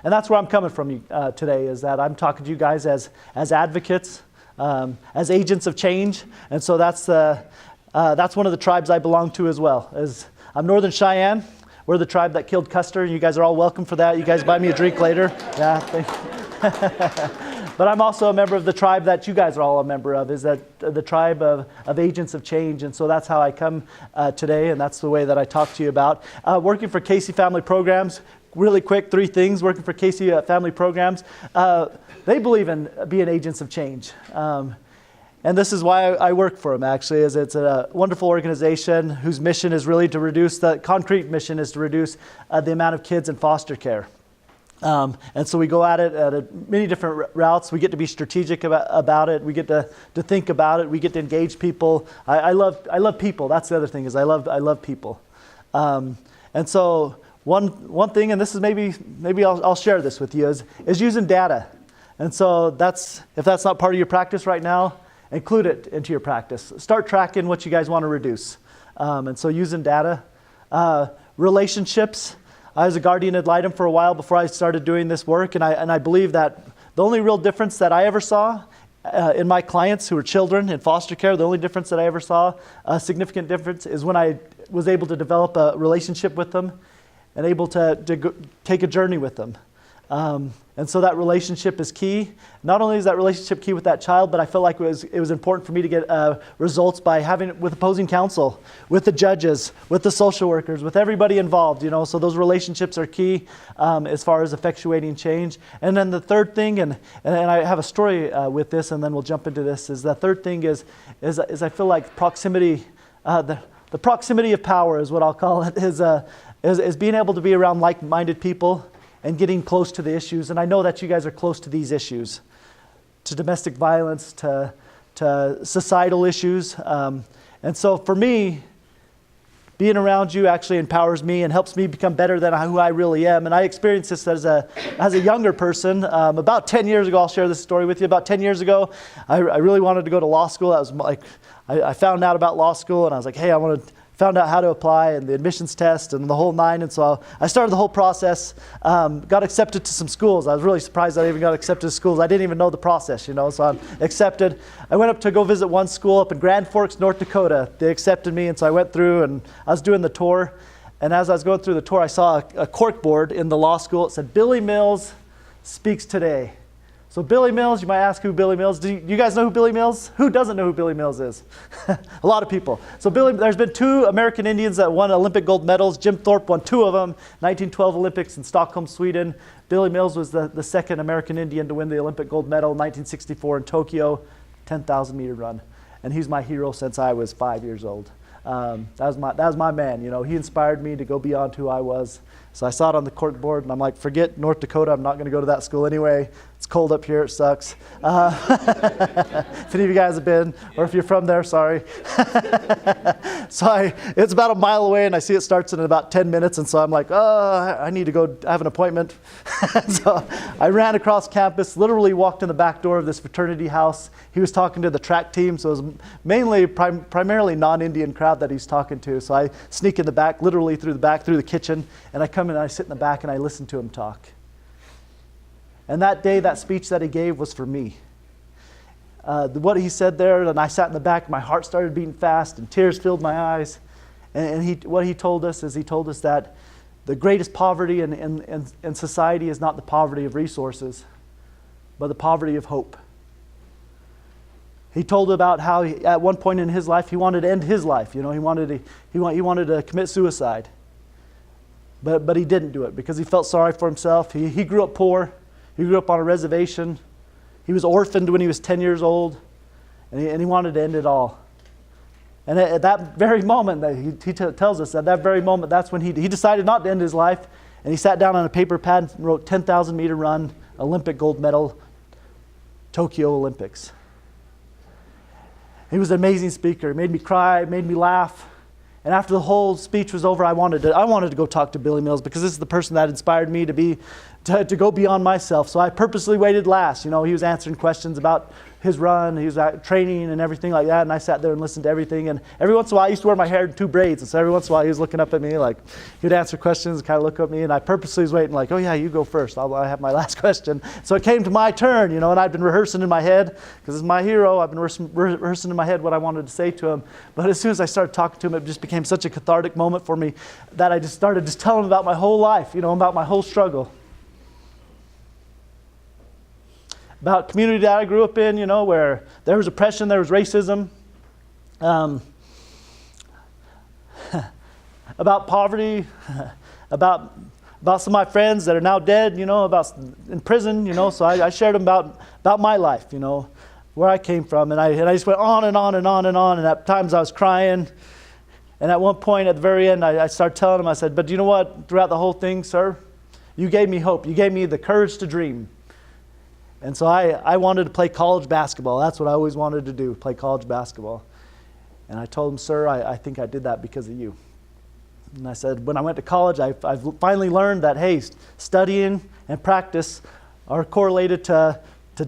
And that's where I'm coming from today, is that I'm talking to you guys as advocates, as agents of change. And so that's one of the tribes I belong to as well. I'm Northern Cheyenne. We're the tribe that killed Custer. You guys are all welcome for that. You guys buy me a drink later. Yeah. But I'm also a member of the tribe that you guys are all a member of, is that the tribe of agents of change. And so that's how I come today, and that's the way that I talk to you about. Working for Casey Family Programs, really quick, 3 things. Working for Casey Family Programs, they believe in being agents of change. And this is why I work for them, actually, is it's a wonderful organization whose mission is really to reduce, the concrete mission is to reduce the amount of kids in foster care. And so we go at it at many different routes. We get to be strategic about it. We get to think about it. We get to engage people. I love people. That's the other thing, is I love people. And so one thing, and this is maybe I'll share this with you, is using data. And so if that's not part of your practice right now, include it into your practice. Start tracking what you guys want to reduce. And so using data, relationships. I was a guardian ad litem for a while before I started doing this work, and I believe that the only real difference that I ever saw in my clients who were children in foster care, the only difference that I ever saw, a significant difference, is when I was able to develop a relationship with them and able to take a journey with them. And so that relationship is key. Not only is that relationship key with that child, but I felt like it was important for me to get results by having it with opposing counsel, with the judges, with the social workers, with everybody involved, So those relationships are key as far as effectuating change. And then the third thing, and I have a story with this, and then we'll jump into this, is the third thing is I feel like proximity, the proximity of power is what I'll call it, is being able to be around like-minded people and getting close to the issues. And I know that you guys are close to these issues, to domestic violence, to societal issues. And so for me, being around you actually empowers me and helps me become better than who I really am. And I experienced this as a younger person. About 10 years ago, I'll share this story with you. About 10 years ago, I really wanted to go to law school. That was like, I found out about law school, and I was like, hey, found out how to apply and the admissions test and the whole 9. And so I started the whole process, got accepted to some schools. I was really surprised I even got accepted to schools. I didn't even know the process, so I'm accepted. I went up to go visit one school up in Grand Forks, North Dakota. They accepted me, and so I went through, and I was doing the tour. And as I was going through the tour, I saw a cork board in the law school. It said, Billy Mills speaks today. So Billy Mills, you might ask who Billy Mills. Do you guys know who Billy Mills? Who doesn't know who Billy Mills is? A lot of people. So there's been 2 American Indians that won Olympic gold medals. Jim Thorpe won 2 of them, 1912 Olympics in Stockholm, Sweden. Billy Mills was the second American Indian to win the Olympic gold medal, 1964 in Tokyo, 10,000 meter run. And he's my hero since I was 5 years old. That was my man. He inspired me to go beyond who I was. So I saw it on the cork board, and I'm like, forget North Dakota. I'm not going to go to that school anyway. It's cold up here. It sucks. If any of you guys have been, or if you're from there, sorry. So it's about a mile away, and I see it starts in about 10 minutes, and so I'm like, I need to go. I have an appointment. So I ran across campus, literally walked in the back door of this fraternity house. He was talking to the track team, so it was mainly primarily non-Indian crowd that he's talking to. So I sneak in the back, literally through the kitchen, and I come in and I sit in the back and I listen to him talk. And that day, that speech that he gave was for me. What he said there, and I sat in the back, my heart started beating fast and tears filled my eyes. And what he told us is that the greatest poverty in society is not the poverty of resources, but the poverty of hope. He told about how at one point in his life he wanted to end his life. He wanted to commit suicide. But he didn't do it because he felt sorry for himself. He grew up poor. He grew up on a reservation. He was orphaned when he was 10 years old, and he wanted to end it all. And at that very moment, he tells us, at that very moment, that's when he decided not to end his life, and he sat down on a paper pad and wrote 10,000 meter run, Olympic gold medal, Tokyo Olympics. He was an amazing speaker. He made me cry, made me laugh. And after the whole speech was over, I wanted to go talk to Billy Mills because this is the person that inspired me to to go beyond myself. So I purposely waited last. He was answering questions about his run, he was at training and everything like that, and I sat there and listened to everything. And every once in a while, I used to wear my hair in 2 braids, and so every once in a while, he was looking up at me, like, he would answer questions, kind of look at me, and I purposely was waiting, like, oh yeah, you go first, I have my last question. So it came to my turn, and I'd been rehearsing in my head, because it's my hero, I've been rehearsing in my head what I wanted to say to him. But as soon as I started talking to him, it just became such a cathartic moment for me that I just started telling him about my whole life, about my whole struggle. About community that I grew up in, where there was oppression, there was racism. About poverty, about some of my friends that are now dead, about in prison, so I shared them about my life, where I came from. And I just went on and on and on and on. And at times I was crying. And at one point at the very end, I started telling him, I said, but you know what? Throughout the whole thing, sir, you gave me hope. You gave me the courage to dream. And so I wanted to play college basketball. That's what I always wanted to do, play college basketball. And I told him, sir, I think I did that because of you. And I said, when I went to college, I've finally learned that, hey, studying and practice are correlated to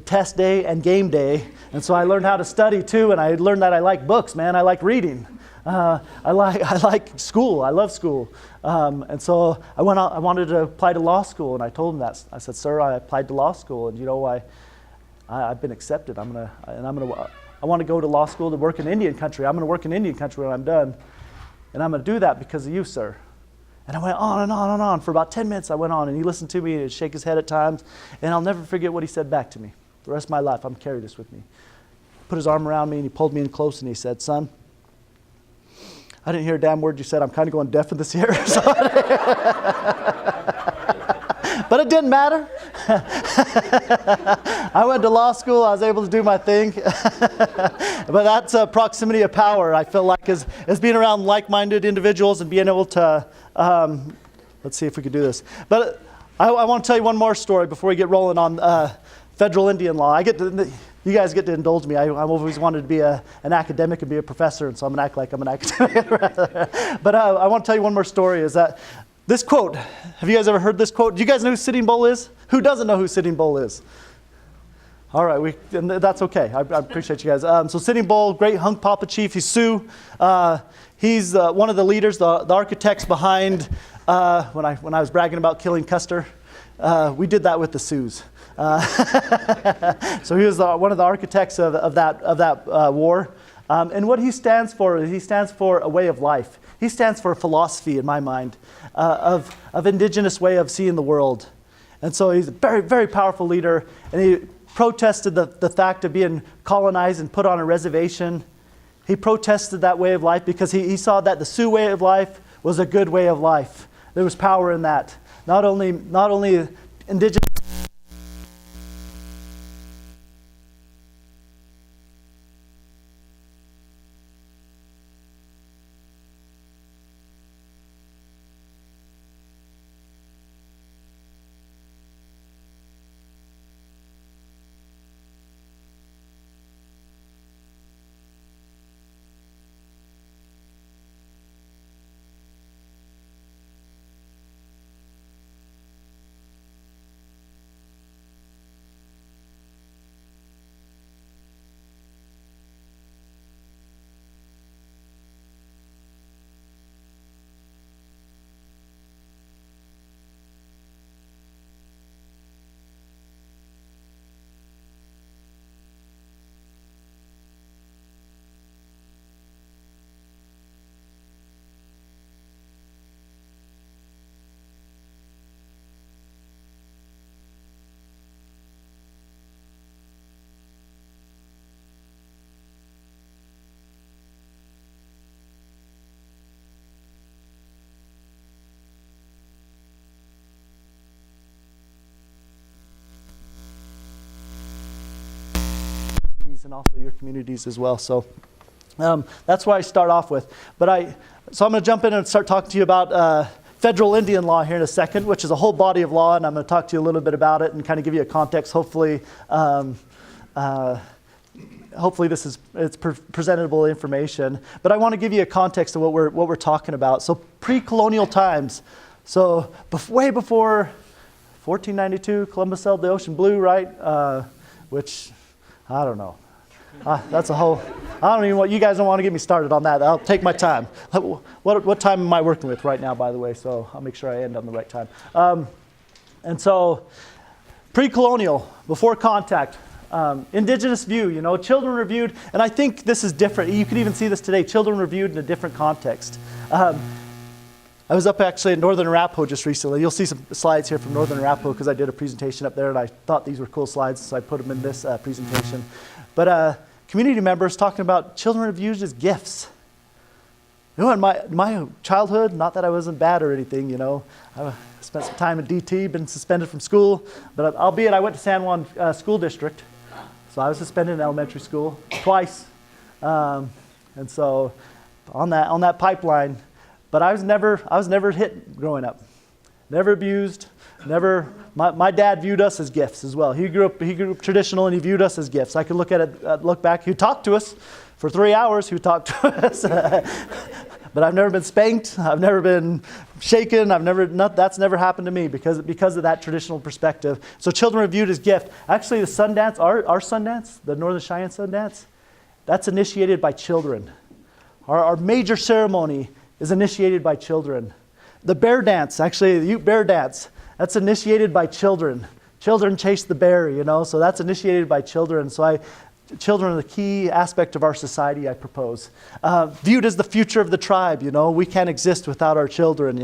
test day and game day. And so I learned how to study too, and I learned that I like books, man. I like reading. I like school. I love school. And so I went out. I wanted to apply to law school, and I told him that. I said, "Sir, I applied to law school, and I've been accepted. I want to go to law school to work in Indian country. I'm going to work in Indian country when I'm done, and I'm going to do that because of you, sir." And I went on and on and on for about 10 minutes. I went on, and he listened to me, and he'd shake his head at times, and I'll never forget what he said back to me. The rest of my life, I'm carrying this with me. He put his arm around me, and he pulled me in close, and he said, "Son, I didn't hear a damn word you said. I'm kind of going deaf in this ear." But it didn't matter. I went to law school. I was able to do my thing. But that's a proximity of power, I feel like, is being around like-minded individuals and being able to, let's see if we could do this. But I want to tell you one more story before we get rolling on federal Indian law. You guys get to indulge me. I've always wanted to be an academic and be a professor, and so I'm going to act like I'm an academic. But I want to tell you one more story, is that this quote, have you guys ever heard this quote? Do you guys know who Sitting Bull is? Who doesn't know who Sitting Bull is? All right, and that's okay. I appreciate you guys. So Sitting Bull, great hunk papa chief. He's Sioux. He's one of the leaders, the architects behind, when I was bragging about killing Custer, we did that with the Sioux. So he was one of the architects of that war. And what he stands for a way of life. He stands for a philosophy, in my mind, of indigenous way of seeing the world. And so he's a very, very powerful leader. And he protested the fact of being colonized and put on a reservation. He protested that way of life because he saw that the Sioux way of life was a good way of life. There was power in that. Not only indigenous. And also your communities as well. So that's where I start off with. So I'm going to jump in and start talking to you about federal Indian law here in a second, which is a whole body of law, and I'm going to talk to you a little bit about it and kind of give you a context. Hopefully it's presentable information. But I want to give you a context of what we're talking about. So pre-colonial times. So way before 1492, Columbus sailed the ocean blue, right? Which, I don't know. That's a whole, I don't even want, you guys don't want to get me started on that. I'll take my time. What time am I working with right now, by the way? So I'll make sure I end on the right time. And so, pre-colonial, before contact, indigenous view, children were viewed, and I think this is different. You can even see this today. Children were viewed in a different context. I was up actually in Northern Arapaho just recently. You'll see some slides here from Northern Arapaho because I did a presentation up there and I thought these were cool slides, so I put them in this presentation. But community members talking about children are viewed as gifts. In my childhood, not that I wasn't bad or anything, I spent some time in DT, been suspended from school, but albeit I went to San Juan School District, so I was suspended in elementary school twice. And so on that pipeline, but I was never hit growing up, never abused, never. My dad viewed us as gifts as well. He grew up traditional, and he viewed us as gifts. I could look at it, look back. He talked to us for 3 hours. He talked to us, but I've never been spanked. I've never been shaken. That's never happened to me because of that traditional perspective. So children are viewed as gift. Actually, the Sundance, our Sundance, the Northern Cheyenne Sundance, that's initiated by children. Our major ceremony is initiated by children. The bear dance, actually, the Ute bear dance, that's initiated by children. Children chase the bear, so that's initiated by children. So children are the key aspect of our society, I propose. Viewed as the future of the tribe, we can't exist without our children,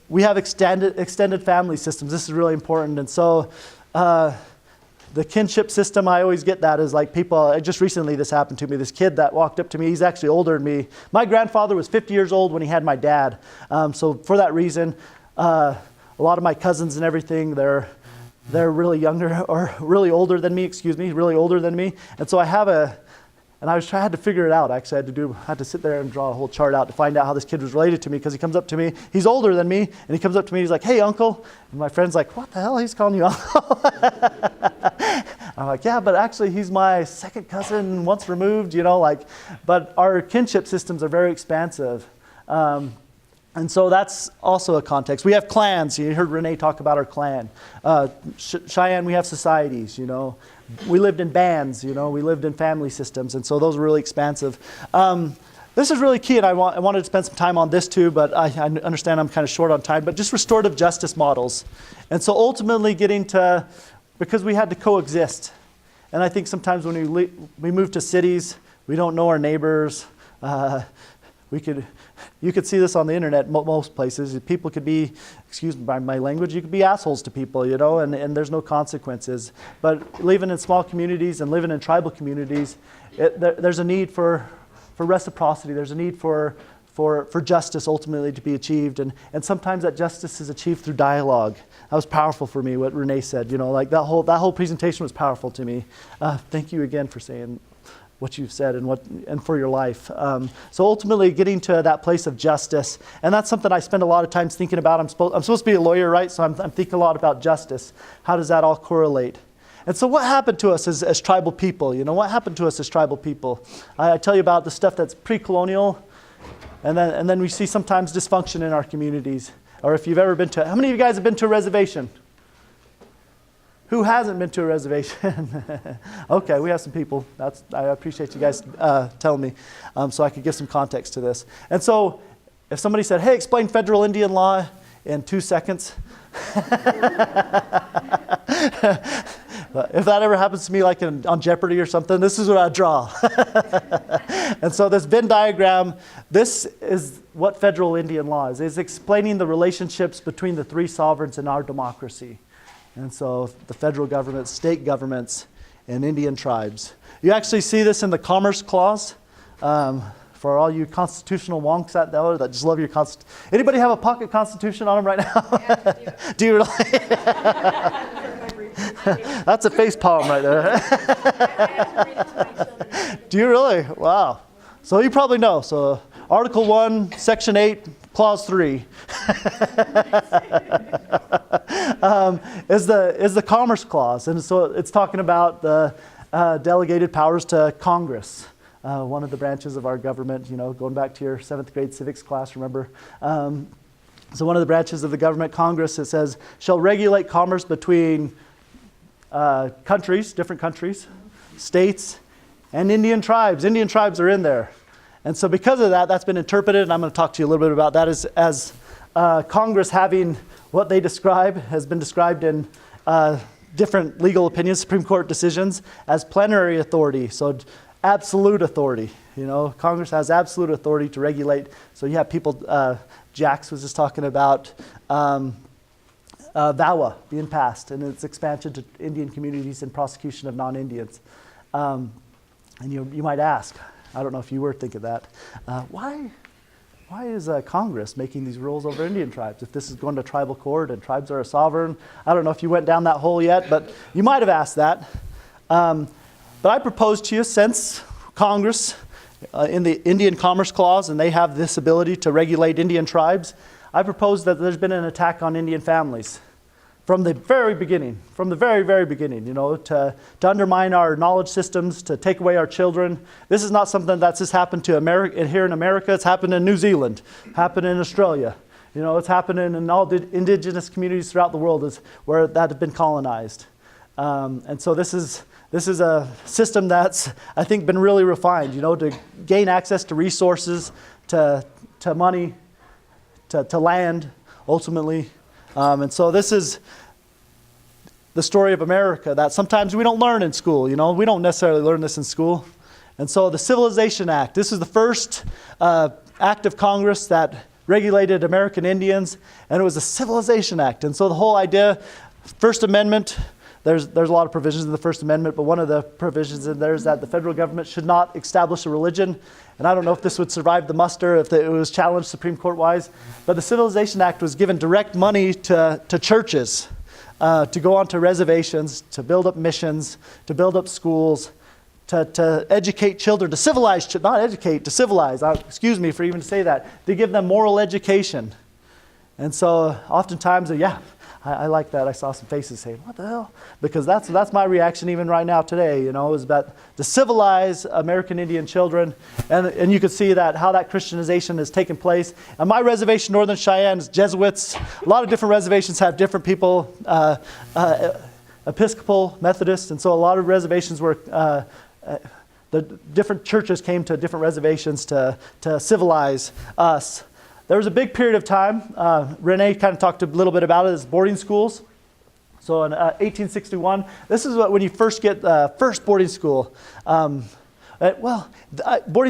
We have extended family systems. This is really important. And so the kinship system, I always get that is like people, just recently this happened to me. This kid that walked up to me, he's actually older than me. My grandfather was 50 years old when he had my dad. So for that reason, a lot of my cousins and everything, they're really younger or really older than me, really older than me. And so I had to figure it out. Actually, I had to sit there and draw a whole chart out to find out how this kid was related to me, because he comes up to me, he's older than me, and he comes up to me, he's like, "Hey, uncle." And my friend's like, "What the hell? He's calling you uncle?" I'm like, "Yeah, but actually he's my second cousin, once removed, but our kinship systems are very expansive. And so that's also a context. We have clans. You heard Renee talk about our clan. Cheyenne, we have societies, We lived in bands, we lived in family systems, and so those are really expansive. This is really key, and I wanted to spend some time on this too, but I understand I'm kind of short on time, but just restorative justice models. And so ultimately getting to, because we had to coexist, and I think sometimes when we move to cities, we don't know our neighbors. You could see this on the internet most places. People could be, excuse my language, you could be assholes to people, and there's no consequences. But living in small communities and living in tribal communities, there's a need for reciprocity. There's a need for justice ultimately to be achieved. And sometimes that justice is achieved through dialogue. That was powerful for me, what Renee said. That whole presentation was powerful to me. Thank you again for saying what you've said and for your life. So ultimately getting to that place of justice, and that's something I spend a lot of times thinking about. I'm supposed to be a lawyer, right? So I'm thinking a lot about justice. How does that all correlate? And so what happened to us as tribal people? What happened to us as tribal people? I tell you about the stuff that's pre-colonial, and then we see sometimes dysfunction in our communities. Or if you've ever been to, how many of you guys have been to a reservation? Who hasn't been to a reservation? Okay, we have some people. I appreciate you guys telling me so I could give some context to this. And so if somebody said, "Hey, explain federal Indian law in 2 seconds." If that ever happens to me like on Jeopardy or something, this is what I draw. And so this Venn diagram, this is what federal Indian law is. It's explaining the relationships between the three sovereigns in our democracy. And so the federal government, state governments, and Indian tribes. You actually see this in the Commerce Clause. For all you constitutional wonks out there that just love your Constitution. Anybody have a pocket Constitution on them right now? Yeah, do you really? That's a face palm right there. Do you really? Wow. So you probably know. So Article 1, Section 8, Clause 3 is the Commerce Clause. And so it's talking about the delegated powers to Congress. One of the branches of our government, going back to your 7th grade civics class, remember? So one of the branches of the government, Congress, it says, shall regulate commerce between countries, different countries, states, and Indian tribes. Indian tribes are in there. And so because of that, that's been interpreted, and I'm going to talk to you a little bit about that, as Congress having what they describe, has been described in different legal opinions, Supreme Court decisions, as plenary authority, so absolute authority. Congress has absolute authority to regulate. So you have people, Jax was just talking about VAWA being passed and its expansion to Indian communities and prosecution of non-Indians. And you might ask, I don't know if you were thinking that, why is Congress making these rules over Indian tribes if this is going to tribal court and tribes are a sovereign? I don't know if you went down that hole yet, but you might have asked that. But I propose to you, since Congress in the Indian Commerce Clause, and they have this ability to regulate Indian tribes, I propose that there's been an attack on Indian families from the very beginning, to undermine our knowledge systems, to take away our children. This is not something that's just happened to America, here in America. It's happened in New Zealand, happened in Australia. It's happening in all the indigenous communities throughout the world where that has been colonized. And so this is a system that's, I think, been really refined, to gain access to resources, to money, to land, ultimately. And so this is the story of America that sometimes we don't learn in school. We don't necessarily learn this in school. And so the Civilization Act, this is the first act of Congress that regulated American Indians, and it was a Civilization Act. And so the whole idea, First Amendment, there's a lot of provisions in the First Amendment, but one of the provisions in there is that the federal government should not establish a religion. And I don't know if this would survive the muster, if it was challenged Supreme Court-wise, but the Civilization Act was given direct money to churches to go onto reservations, to build up missions, to build up schools, to educate children, to civilize, not educate, to civilize, excuse me for even to say that, to give them moral education. And so oftentimes, I like that. I saw some faces saying, what the hell? Because that's my reaction even right now today, is about to civilize American Indian children. And you can see that how that Christianization has taken place. And my reservation, Northern Cheyenne, is Jesuits. A lot of different reservations have different people, Episcopal, Methodist, and so a lot of reservations were, the different churches came to different reservations to civilize us. There was a big period of time, Renee kind of talked a little bit about it, as boarding schools. So in 1861, this is when you first get first boarding school. Boarding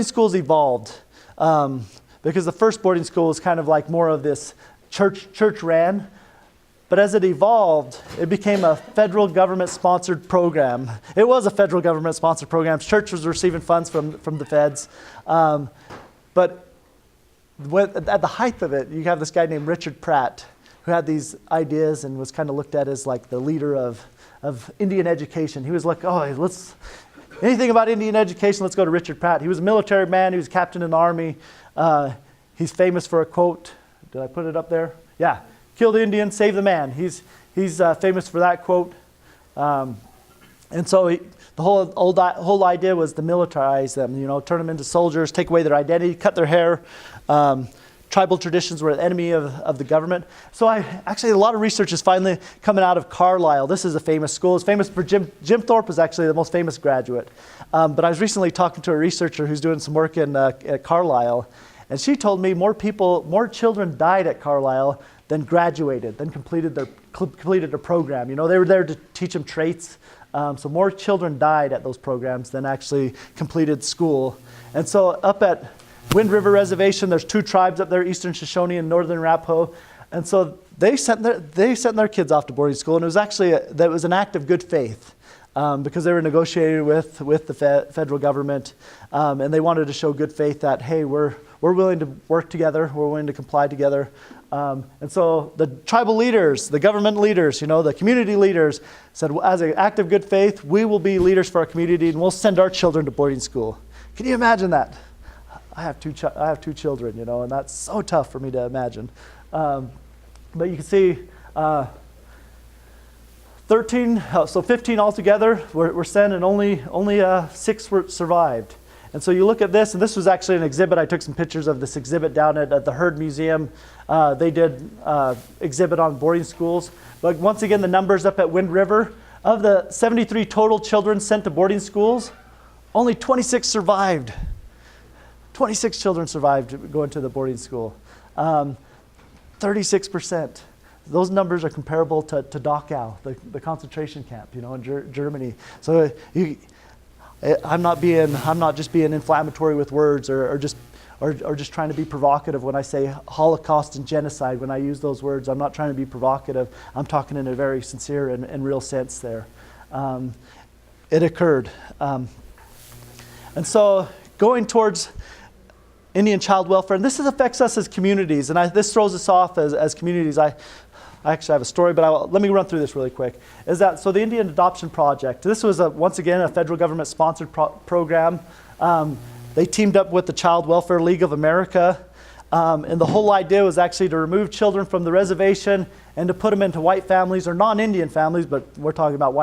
schools evolved because the first boarding school was kind of like more of this church ran. But as it evolved, it became a federal government-sponsored program. It was a federal government-sponsored program. Church was receiving funds from the feds. But at the height of it, you have this guy named Richard Pratt, who had these ideas and was kind of looked at as like the leader of Indian education. He was like, anything about Indian education, let's go to Richard Pratt. He was a military man. He was a captain in the Army. He's famous for a quote. Did I put it up there? Yeah. Kill the Indian, save the man. He's famous for that quote. And so the whole idea was to militarize them, turn them into soldiers, take away their identity, cut their hair. Tribal traditions were the enemy of the government. So actually a lot of research is finally coming out of Carlisle. This is a famous school. It's famous for Jim Thorpe was actually the most famous graduate. But I was recently talking to a researcher who's doing some work at Carlisle, and she told me more children died at Carlisle than graduated, than completed their program. They were there to teach them traits. So more children died at those programs than actually completed school. And so up at Wind River Reservation, there's two tribes up there, Eastern Shoshone and Northern Arapaho. And so they sent their kids off to boarding school, and it was actually that was an act of good faith because they were negotiating with the federal government, and they wanted to show good faith that, hey, we're willing to work together, we're willing to comply together. And so the tribal leaders, the government leaders, the community leaders said, as an act of good faith, we will be leaders for our community and we'll send our children to boarding school. Can you imagine that? I have two children, and that's so tough for me to imagine. But you can see 15 altogether were sent, and only 6 survived. And so you look at this, and this was actually an exhibit. I took some pictures of this exhibit down at the Heard Museum. They did exhibit on boarding schools. But once again, the numbers up at Wind River, of the 73 total children sent to boarding schools, only 26 survived. 26 children survived going to the boarding school. 36%. Those numbers are comparable to Dachau, the concentration camp, in Germany. So I'm not just being inflammatory with words or just trying to be provocative when I say Holocaust and genocide. When I use those words, I'm not trying to be provocative. I'm talking in a very sincere and real sense there. It occurred. And so going towards Indian child welfare, and this affects us as communities, and this throws us off as communities. I actually have a story, but let me run through this really quick. So the Indian Adoption Project, this was once again a federal government sponsored program. They teamed up with the Child Welfare League of America, and the whole idea was actually to remove children from the reservation and to put them into white families or non-Indian families, but we're talking about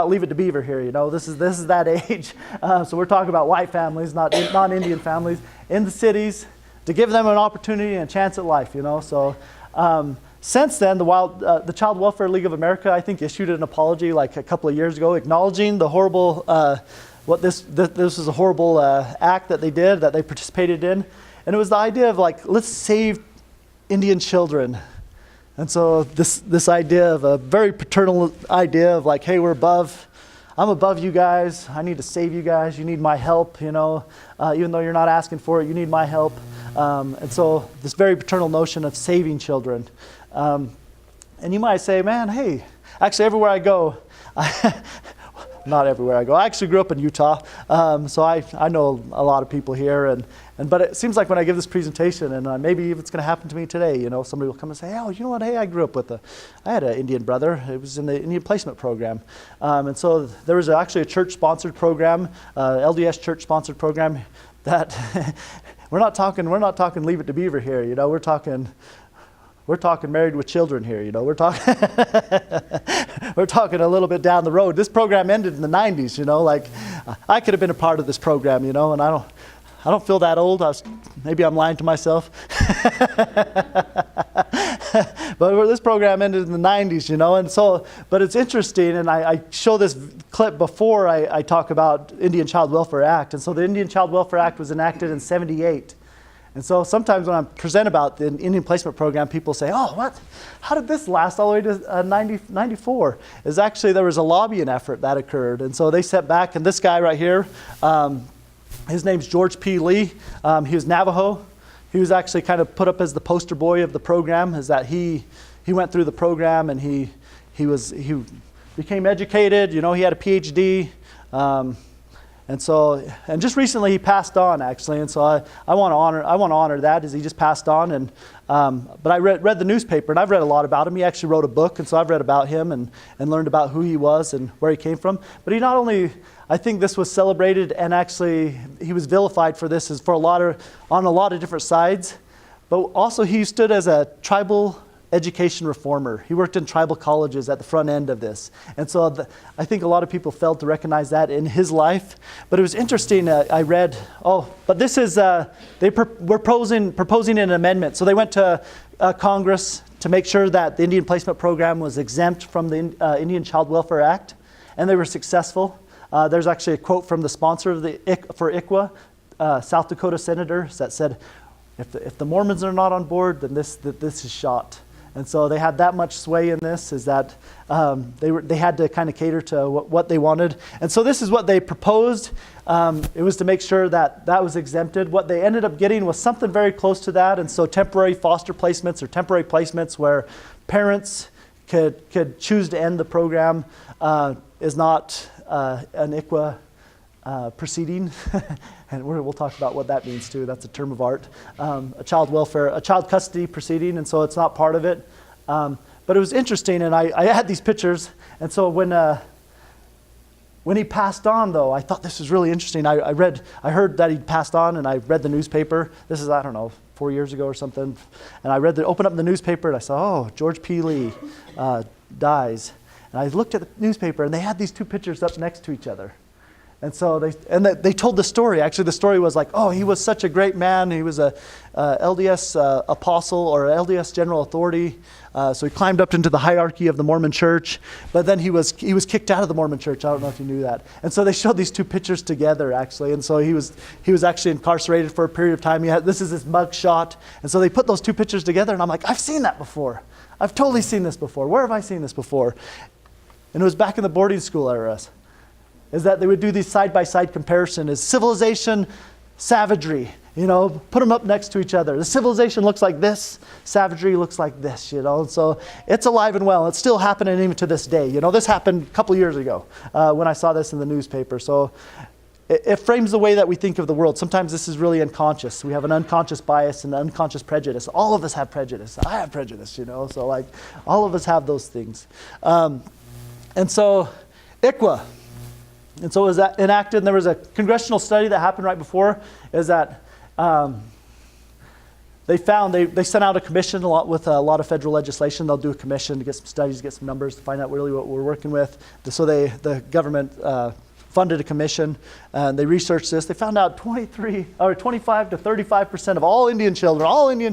Leave It to Beaver here, This is that age. So we're talking about white families, not non-Indian families, in the cities to give them an opportunity and a chance at life, So since then, the Child Welfare League of America, I think, issued an apology like a couple of years ago, acknowledging the horrible, this was a horrible act that they did, that they participated in, and it was the idea of let's save Indian children. And so this idea of a very paternal idea of hey, I'm above you guys. I need to save you guys. You need my help, even though you're not asking for it, you need my help. And so this very paternal notion of saving children. And you might say, man, hey, actually everywhere I go, not everywhere I go. I actually grew up in Utah, so I know a lot of people here. But it seems like when I give this presentation, and maybe it's going to happen to me today, somebody will come and say, oh, you know what, hey, I grew up I had an Indian brother. It was in the Indian placement program. And so there was actually a church-sponsored program, LDS church-sponsored program that we're not talking Leave It to Beaver here, we're talking married with children here, we're talking a little bit down the road. This program ended in the 90s, I could have been a part of this program, and I don't feel that old. Maybe I'm lying to myself. But this program ended in the 90s, and so, but it's interesting, and I show this clip before I talk about Indian Child Welfare Act. And so the Indian Child Welfare Act was enacted in '78. And so sometimes when I present about the Indian placement program, people say, oh, what? How did this last all the way to 94? Is actually there was a lobbying effort that occurred. And so they set back, and this guy right here, his name's George P. Lee. He was Navajo. He was actually kind of put up as the poster boy of the program, is that he went through the program and he became educated, he had a PhD. And just recently he passed on, actually, and so I want to honor that, as he just passed on. And but I read the newspaper, and I've read a lot about him. He actually wrote a book, and so I've read about him and learned about who he was and where he came from. But he not only, I think this was celebrated, and actually he was vilified for this, on a lot of different sides. But also he stood as a tribal education reformer. He worked in tribal colleges at the front end of this. And so I think a lot of people failed to recognize that in his life. But it was interesting, I read, but this is, they were proposing an amendment. So they went to Congress to make sure that the Indian Placement Program was exempt from the Indian Child Welfare Act, and they were successful. There's actually a quote from the sponsor of for ICWA, South Dakota senator, that said, if the Mormons are not on board, then this is shot. And so they had that much sway in this, is that they had to kind of cater to what they wanted. And so this is what they proposed. It was to make sure that was exempted. What they ended up getting was something very close to that. And so temporary foster placements, or temporary placements where parents could choose to end the program, is not an ICWA proceeding. And we'll talk about what that means too. That's a term of art. A child custody proceeding, and so it's not part of it. But it was interesting, and I had these pictures. And so when he passed on, though, I thought this was really interesting. I heard that he'd passed on, and I read the newspaper. This is, 4 years ago or something. And I opened up the newspaper, and I saw, George P. Lee dies. And I looked at the newspaper, and they had these two pictures up next to each other. And so they told the story. Actually, the story was like, oh, he was such a great man. He was a LDS apostle or LDS general authority. So he climbed up into the hierarchy of the Mormon church. But then he was kicked out of the Mormon church. I don't know if you knew that. And so they showed these two pictures together, actually. And so he was actually incarcerated for a period of time. This is his mug shot. And so they put those two pictures together. And I'm like, I've seen that before. I've totally seen this before. Where have I seen this before? And it was back in the boarding school era. Is that they would do these side-by-side comparison. Is civilization, savagery, put them up next to each other. The civilization looks like this, savagery looks like this, And so it's alive and well. It's still happening even to this day. This happened a couple years ago when I saw this in the newspaper. So it frames the way that we think of the world. Sometimes this is really unconscious. We have an unconscious bias and an unconscious prejudice. All of us have prejudice. I have prejudice, So like all of us have those things. And so ICWA. And so it was enacted, and there was a congressional study that happened right before, is that they sent out a commission with a lot of federal legislation. They'll do a commission to get some studies, get some numbers, to find out really what we're working with. So the government funded a commission, and they researched this. They found out 25 to 35% of all Indian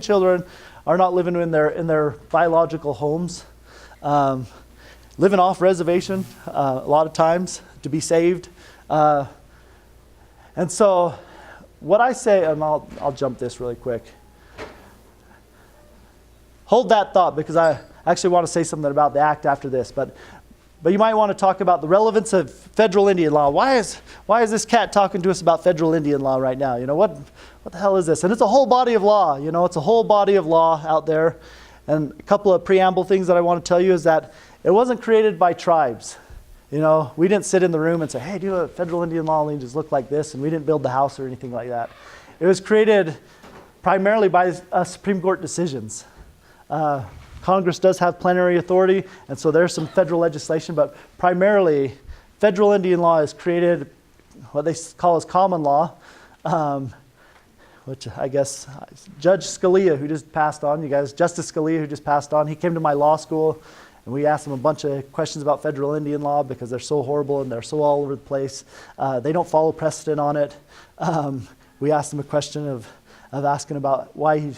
children are not living in their biological homes, living off reservation a lot of times to be saved. And so what I say, and I'll jump this really quick. Hold that thought, because I actually want to say something about the act after this, but you might want to talk about the relevance of federal Indian law. Why is this cat talking to us about federal Indian law right now? What the hell is this? And it's a whole body of law, it's a whole body of law out there. And a couple of preamble things that I want to tell you is that it wasn't created by tribes. We didn't sit in the room and say, hey, do a federal Indian law just look like this, and we didn't build the house or anything like that. It was created primarily by Supreme Court decisions. Congress does have plenary authority, and so there's some federal legislation, but primarily federal Indian law is created, what they call as common law, which I guess Judge Scalia, who just passed on, Justice Scalia, who just passed on, he came to my law school. And we asked them a bunch of questions about federal Indian law because they're so horrible and they're so all over the place. They don't follow precedent on it. We asked them a question of asking about why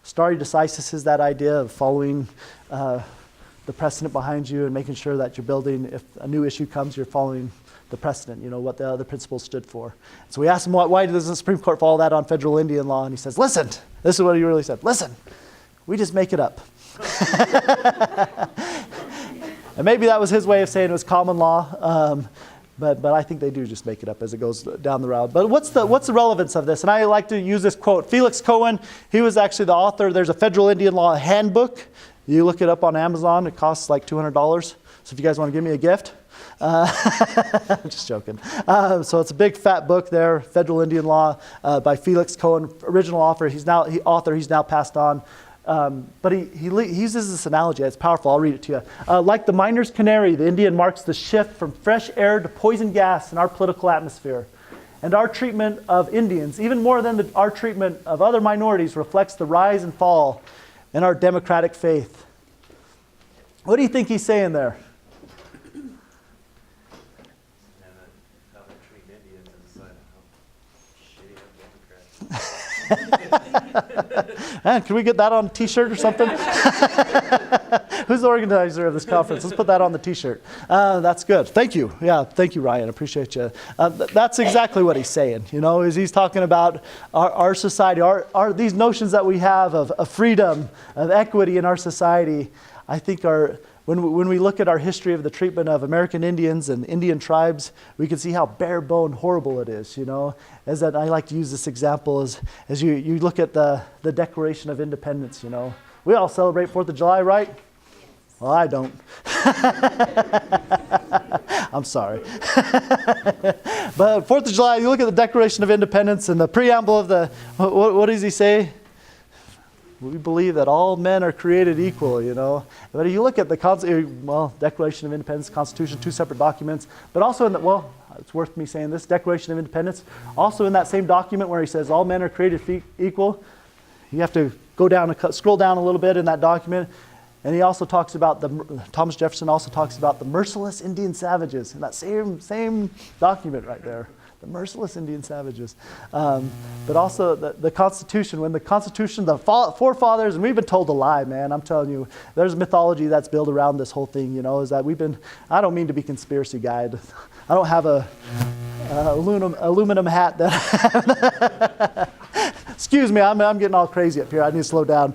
stare decisis is that idea of following the precedent behind you and making sure that you're building, if a new issue comes, you're following the precedent, what the other principles stood for. So we asked him, why does the Supreme Court follow that on federal Indian law? And he says, listen, this is what he really said, listen, we just make it up. And maybe that was his way of saying it was common law, but I think they do just make it up as it goes down the route. But what's the relevance of this? And I like to use this quote. Felix Cohen, he was actually the author. There's a federal Indian law handbook. You look it up on Amazon. It costs like $200. So if you guys want to give me a gift, I'm just joking. So it's a big fat book there, Federal Indian Law by Felix Cohen, original author. He's now passed on. But he uses this analogy. It's powerful. I'll read it to you. Like the miner's canary, the Indian marks the shift from fresh air to poison gas in our political atmosphere. And our treatment of Indians, even more than our treatment of other minorities, reflects the rise and fall in our democratic faith. What do you think he's saying there? Can we get that on a t-shirt or something? Who's the organizer of this conference? Let's put that on the t-shirt. That's good. Thank you. Yeah, thank you, Ryan. Appreciate you. That's exactly what he's saying. Is he's talking about our society, these notions that we have of freedom, of equity in our society. I think when we look at our history of the treatment of American Indians and Indian tribes, we can see how bare bone horrible it is, As that I like to use this example as you look at the Declaration of Independence, We all celebrate 4th of July, right? Well, I don't. I'm sorry. But 4th of July, you look at the Declaration of Independence and the preamble of what does he say? We believe that all men are created equal, But if you look at the Declaration of Independence, Constitution, two separate documents, but also it's worth me saying this, Declaration of Independence, also in that same document where he says all men are created equal, you have to go down and scroll down a little bit in that document. And he also talks about Thomas Jefferson also talks about the merciless Indian savages in that same document right there. The merciless Indian savages. But also the Constitution, when the Constitution, the forefathers, and we've been told a lie, man, I'm telling you, there's mythology that's built around this whole thing, is that I don't mean to be conspiracy guy. I don't have a aluminum hat that, excuse me, I'm getting all crazy up here. I need to slow down.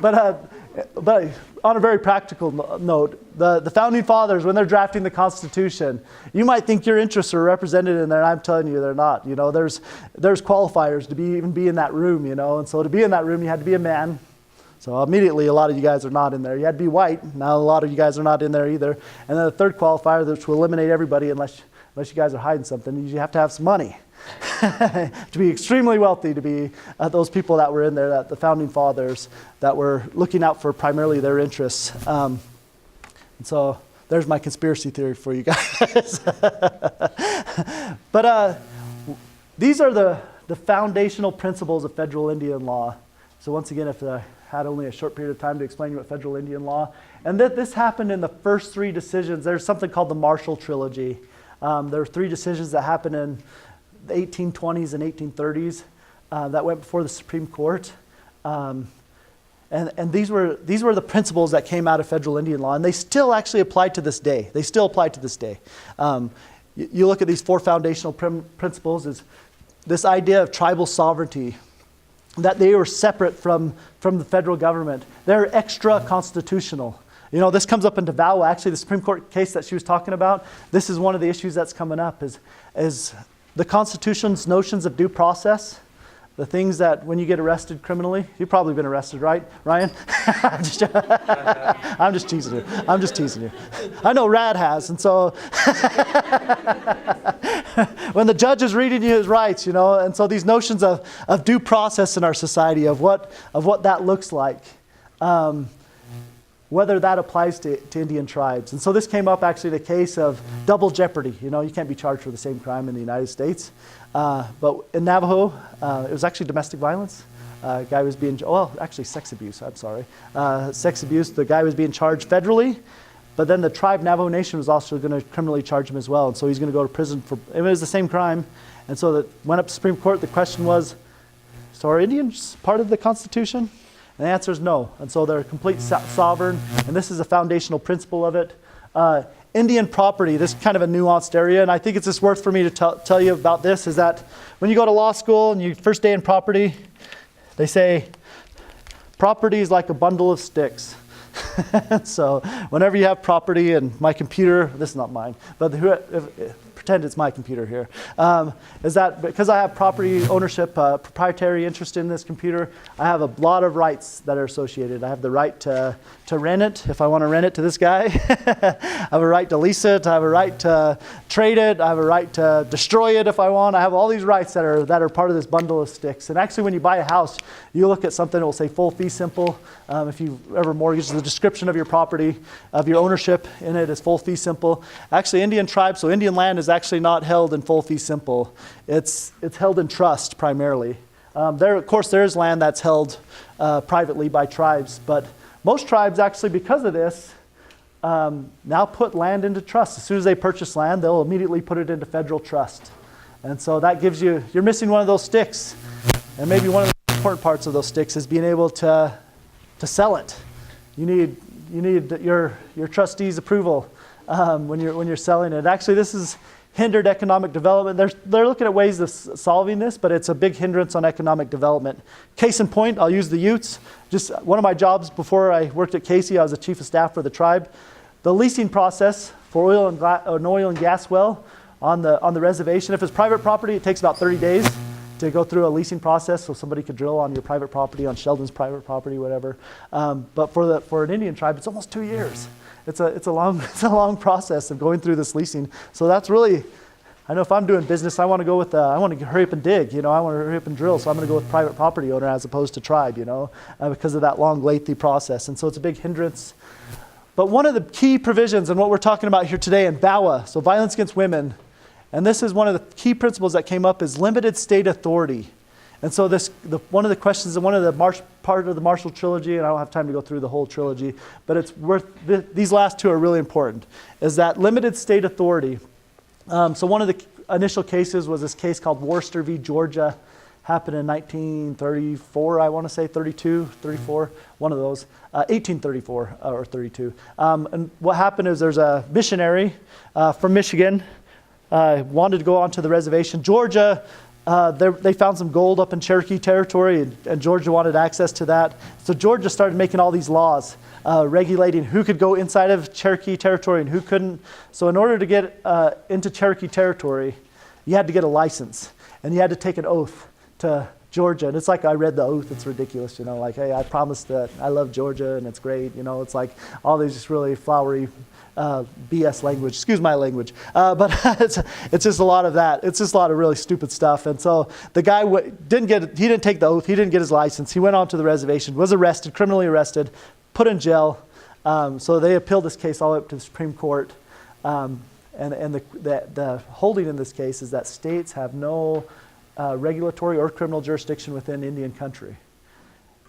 But on a very practical note, the Founding Fathers, when they're drafting the Constitution, you might think your interests are represented in there, and I'm telling you they're not. There's qualifiers to even be in that room, and so to be in that room, you had to be a man. So immediately, a lot of you guys are not in there. You had to be white. Now a lot of you guys are not in there either. And then the third qualifier, which will eliminate everybody unless you guys are hiding something, you have to have some money. To be extremely wealthy, to be those people that were in there, that the Founding Fathers that were looking out for primarily their interests. And so there's my conspiracy theory for you guys. But these are the foundational principles of federal Indian law. So once again, if I had only a short period of time to explain what federal Indian law, and that this happened in the first three decisions. There's something called the Marshall Trilogy. There were three decisions that happened in the 1820s and 1830s that went before the Supreme Court. And these were the principles that came out of federal Indian law, and they still actually apply to this day. They still apply to this day. You look at these four foundational principles, is this idea of tribal sovereignty, that they were separate from the federal government. They're extra constitutional. This comes up in ICWA. Actually, the Supreme Court case that she was talking about, this is one of the issues that's coming up, is the Constitution's notions of due process, the things that when you get arrested criminally, you've probably been arrested, right, Ryan? I'm just teasing you. I know Rad has, and so when the judge is reading you his rights, and so these notions of due process in our society, of what that looks like, whether that applies to Indian tribes. And so this came up actually the case of double jeopardy. You can't be charged for the same crime in the United States. But in Navajo, it was actually domestic violence. Guy was being, actually sex abuse, I'm sorry. Sex abuse, the guy was being charged federally, but then the tribe Navajo Nation was also going to criminally charge him as well. And so he's going to go to prison for, it was the same crime. And so that went up to Supreme Court, the question was, so are Indians part of the Constitution? And the answer is no. And so they're complete sovereign, and this is a foundational principle of it. Indian property, this is kind of a nuanced area, and I think it's just worth for me to tell you about this, is that when you go to law school and you first day in property, they say property is like a bundle of sticks. So whenever you have property, and my computer, this is not mine, but pretend it's my computer here, is that because I have property ownership, proprietary interest in this computer, I have a lot of rights that are associated. I have the right to rent it if I want to rent it to this guy. I have a right to lease it. I have a right to trade it. I have a right to destroy it if I want. I have all these rights that are part of this bundle of sticks. And actually, when you buy a house, you look at something that will say full fee simple. If you ever mortgage, the description of your property, of your ownership in it is full fee simple. Actually, Indian tribes, so Indian land is actually not held in full fee simple. It's held in trust primarily. Of course, there is land that's held privately by tribes, but most tribes actually, because of this, now put land into trust. As soon as they purchase land, they'll immediately put it into federal trust. And so that gives you're missing one of those sticks. And maybe one of the important parts of those sticks is being able to sell it. You need your trustee's approval when you're selling it. Actually, this has hindered economic development. They're looking at ways of solving this, but it's a big hindrance on economic development. Case in point, I'll use the Utes. Just one of my jobs before I worked at Casey, I was the chief of staff for the tribe. The leasing process for an oil and gas well on the reservation, if it's private property, it takes about 30 days to go through a leasing process, so somebody could drill on your private property, on Sheldon's private property, whatever. But for an Indian tribe, it's almost 2 years. It's a long process of going through this leasing. So that's really, I know if I'm doing business, I want to hurry up and dig. I want to hurry up and drill. So I'm going to go with private property owner as opposed to tribe. Because of that long, lengthy process. And so it's a big hindrance. But one of the key provisions, and what we're talking about here today in VAWA, so violence against women, and this is one of the key principles that came up, is limited state authority. And so one of the questions in one of the part of the Marshall trilogy, and I don't have time to go through the whole trilogy, but it's these last two are really important, is that limited state authority. So one of the initial cases was this case called Worcester v. Georgia, happened in 1934, I want to say, 32, 34, one of those, 1834 or 32. And what happened is there's a missionary from Michigan, wanted to go onto the reservation. Georgia, they found some gold up in Cherokee territory, and Georgia wanted access to that. So Georgia started making all these laws regulating who could go inside of Cherokee territory and who couldn't. So in order to get into Cherokee territory, you had to get a license, and you had to take an oath to Georgia. And it's like, I read the oath, it's ridiculous, like, hey, I promise that I love Georgia and it's great, it's like all these just really flowery BS language, excuse my language, but it's just a lot of that. It's just a lot of really stupid stuff. And so the guy didn't take the oath, he didn't get his license, he went onto the reservation, was arrested, criminally arrested, put in jail. So they appealed this case all the way up to the Supreme Court. And the holding in this case is that states have no regulatory or criminal jurisdiction within Indian country.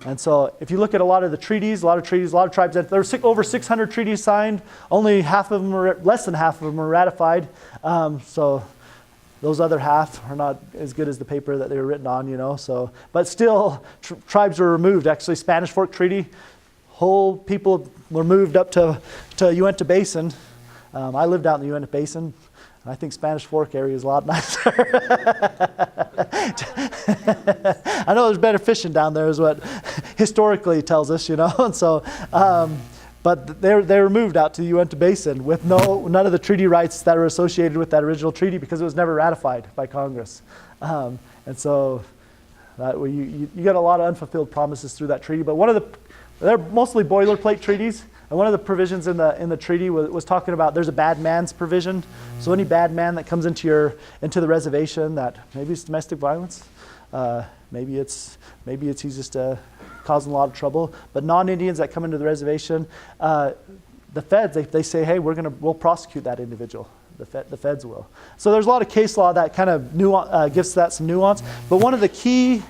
And so if you look at a lot of the treaties, a lot of tribes, there's over 600 treaties signed, only less than half of them are ratified. So those other half are not as good as the paper that they were written on, So, but still, tribes were removed. Actually, Spanish Fork Treaty, whole people were moved up to Uinta Basin. I lived out in the Uinta Basin. I think Spanish Fork area is a lot nicer. I know there's better fishing down there, is what historically tells us, And so, but they were moved out to the Uinta Basin with none of the treaty rights that are associated with that original treaty because it was never ratified by Congress. And so, you get a lot of unfulfilled promises through that treaty. But they're mostly boilerplate treaties. And one of the provisions in the treaty was talking about there's a bad man's provision. So any bad man that comes into the reservation, that maybe it's domestic violence, maybe he's just causing a lot of trouble. But non-Indians that come into the reservation, the feds they say, hey, we'll prosecute that individual. The feds will. So there's a lot of case law that kind of gives that some nuance. But one of the key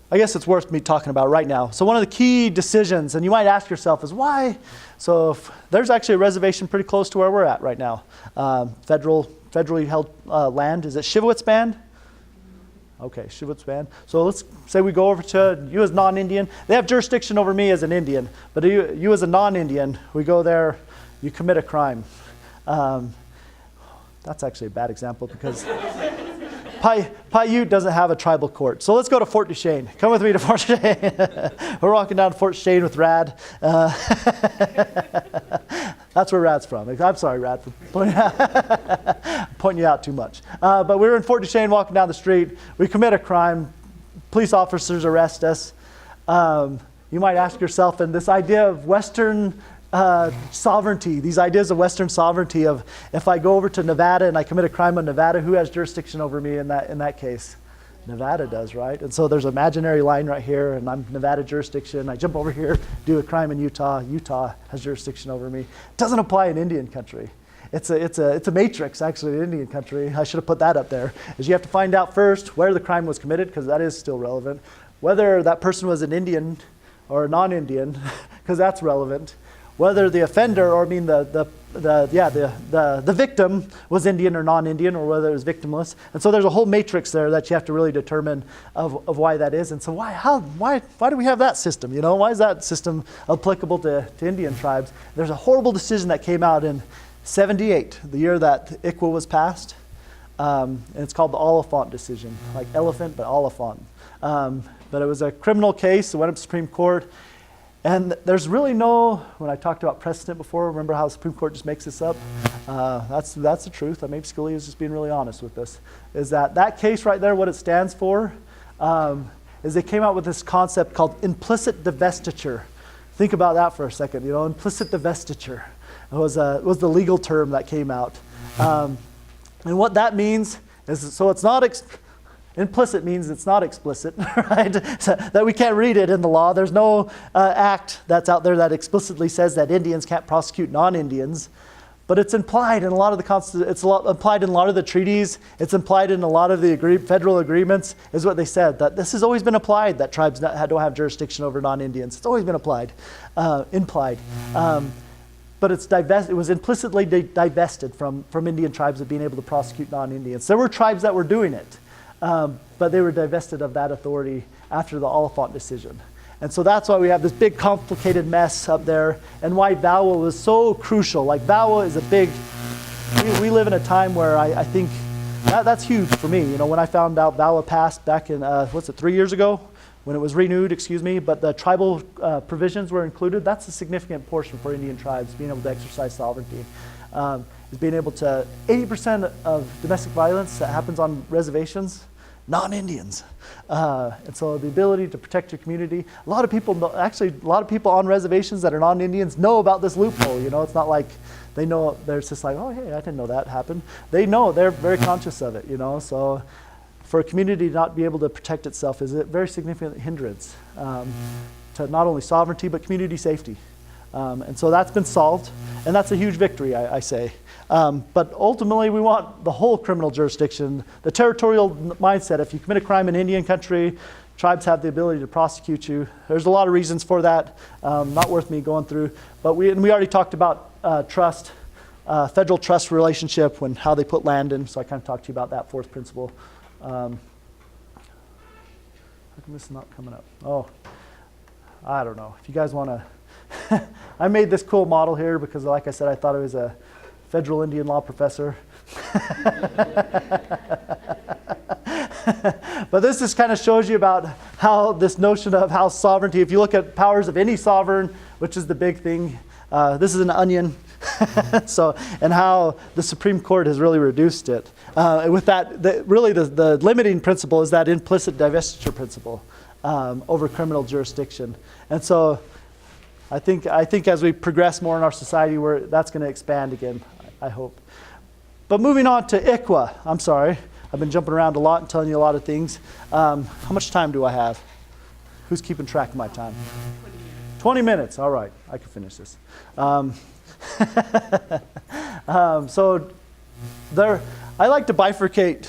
I guess it's worth me talking about right now. So one of the key decisions, and you might ask yourself, is why? So there's actually a reservation pretty close to where we're at right now. Federally held land. Is it Shivowitz Band? Okay, Shivowitz Band. So let's say we go over to you as non-Indian. They have jurisdiction over me as an Indian, but you as a non-Indian, we go there, you commit a crime. That's actually a bad example because Paiute doesn't have a tribal court. So let's go to Fort Duchesne. Come with me to Fort Duchesne. We're walking down Fort Duchesne with Rad. That's where Rad's from. I'm sorry, Rad, for pointing you out too much. But we were in Fort Duchesne walking down the street. We commit a crime. Police officers arrest us. You might ask yourself, and this idea of Western sovereignty, these ideas of Western sovereignty of if I go over to Nevada and I commit a crime in Nevada, who has jurisdiction over me in that case? Nevada does, right? And so there's an imaginary line right here, and I'm Nevada jurisdiction. I jump over here, do a crime in Utah. Utah has jurisdiction over me. It doesn't apply in Indian country. It's a matrix, actually, in Indian country. I should have put that up there. Is you have to find out first where the crime was committed, because that is still relevant. Whether that person was an Indian or a non-Indian, because that's relevant. Whether the offender, or the victim was Indian or non-Indian, or whether it was victimless. And so there's a whole matrix there that you have to really determine of why that is. And so why do we have that system? Why is that system applicable to Indian tribes? There's a horrible decision that came out in 78, the year that ICWA was passed. And it's called the Oliphant decision, like elephant, but Oliphant. But it was a criminal case. It went up to the Supreme Court. And there's really when I talked about precedent before, remember how the Supreme Court just makes this up? That's the truth. Maybe Scalia is just being really honest with this. Is that case right there, what it stands for, is they came out with this concept called implicit divestiture. Think about that for a second. Implicit divestiture. It was the legal term that came out. And what that means is, so it's not... Implicit means it's not explicit, right? So that we can't read it in the law. There's no act that's out there that explicitly says that Indians can't prosecute non-Indians. But it's implied in a lot of implied in a lot of the treaties. It's implied in a lot of the federal agreements, is what they said, that this has always been applied, that tribes don't have jurisdiction over non-Indians. It's always been implied. But it was implicitly divested from Indian tribes of being able to prosecute non-Indians. There were tribes that were doing it, but they were divested of that authority after the Oliphant decision. And so that's why we have this big complicated mess up there, and why VAWA was so crucial. Like VAWA is we live in a time where I think that's huge for me. You know, when I found out VAWA passed back in, 3 years ago? When it was renewed, but the tribal provisions were included. That's a significant portion for Indian tribes, being able to exercise sovereignty. Is being able to, 80% of domestic violence that happens on reservations, non-Indians. And so the ability to protect your community, a lot of people on reservations that are non-Indians know about this loophole. You know, it's not like they know, they're just like, oh, hey, I didn't know that happened. They know, they're very conscious of it, you know, so for a community to not be able to protect itself is a very significant hindrance to not only sovereignty, but community safety. And so that's been solved, and that's a huge victory, I say. But ultimately, we want the whole criminal jurisdiction, the territorial mindset. If you commit a crime in Indian country, tribes have the ability to prosecute you. There's a lot of reasons for that, not worth me going through. But we already talked about trust, federal trust relationship, how they put land in. So I kind of talked to you about that fourth principle. How come this is not coming up? Oh, I don't know. If you guys want to, I made this cool model here because, like I said, I thought I was a federal Indian law professor. But this just kind of shows you about how this notion of how sovereignty, if you look at powers of any sovereign, which is the big thing, this is an onion. And how the Supreme Court has really reduced it. With that, really the limiting principle is that implicit divestiture principle over criminal jurisdiction. And so I think as we progress more in our society, that's going to expand again, I hope. But moving on to ICWA. I'm sorry. I've been jumping around a lot and telling you a lot of things. How much time do I have? Who's keeping track of my time? 20 minutes. All right. I can finish this. So there, I like to bifurcate.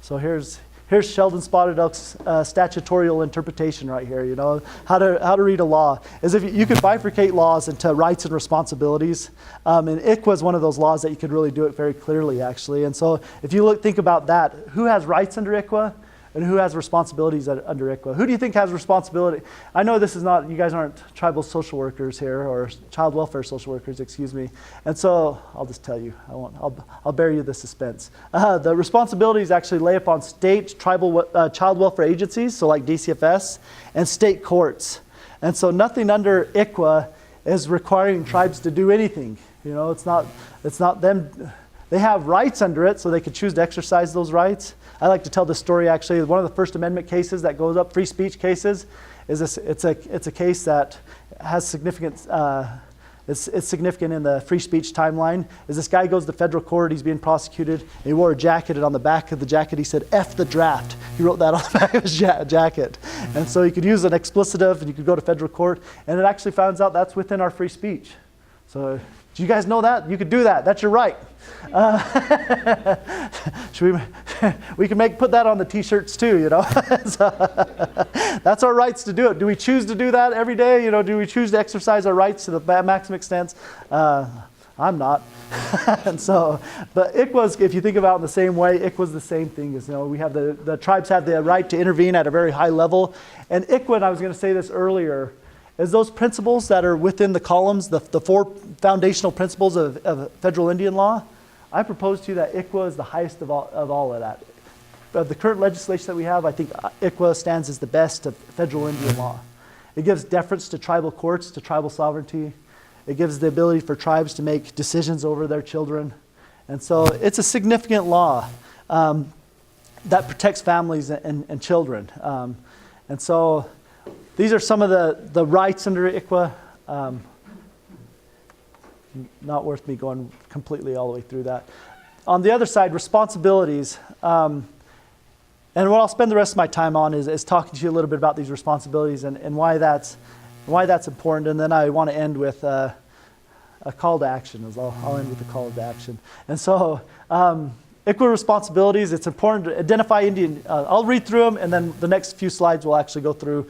So here's Sheldon Spotted Elk's statutorial interpretation right here. You know how to read a law is if you could bifurcate laws into rights and responsibilities. And ICWA is one of those laws that you could really do it very clearly, actually. And so if you think about that, who has rights under ICWA? And who has responsibilities under ICWA? Who do you think has responsibility? I know this is not, you guys aren't tribal social workers here, or child welfare social workers, excuse me. And so I'll just tell you, I'll bear you the suspense. The responsibilities actually lay upon state tribal child welfare agencies, so like DCFS, and state courts. And so nothing under ICWA is requiring tribes to do anything. You know, it's not them. They have rights under it, so they could choose to exercise those rights. I like to tell this story, actually. One of the First Amendment cases that goes up, free speech cases, is this. It's a case that has significant, it's significant in the free speech timeline. Is this guy goes to federal court, he's being prosecuted, and he wore a jacket, and on the back of the jacket he said, F the draft. He wrote that on the back of his jacket. And so you could use an explicitive, and you could go to federal court, and it actually finds out that's within our free speech. So do you guys know that? You could do that. That's your right. We can put that on the t-shirts too, you know. So, that's our rights to do it. Do we choose to do that every day? You know, do we choose to exercise our rights to the maximum extent? I'm not. And so, but ICWA's, if you think about it in the same way, ICWA's the same thing as, you know, we have the tribes have the right to intervene at a very high level. And ICWA, and I was going to say this earlier, is those principles that are within the columns, the four foundational principles of federal Indian law. I propose to you that ICWA is the highest of all of that. Of the current legislation that we have, I think ICWA stands as the best of federal Indian law. It gives deference to tribal courts, to tribal sovereignty. It gives the ability for tribes to make decisions over their children. And so it's a significant law that protects families and children. And so these are some of the rights under ICWA. Not worth me going completely all the way through that. On the other side, responsibilities. And what I'll spend the rest of my time on is talking to you a little bit about these responsibilities and why that's important. And then I want to end with a call to action. I'll end with a call to action. And so ICWA responsibilities, it's important to identify Indian, I'll read through them, and then the next few slides will actually go through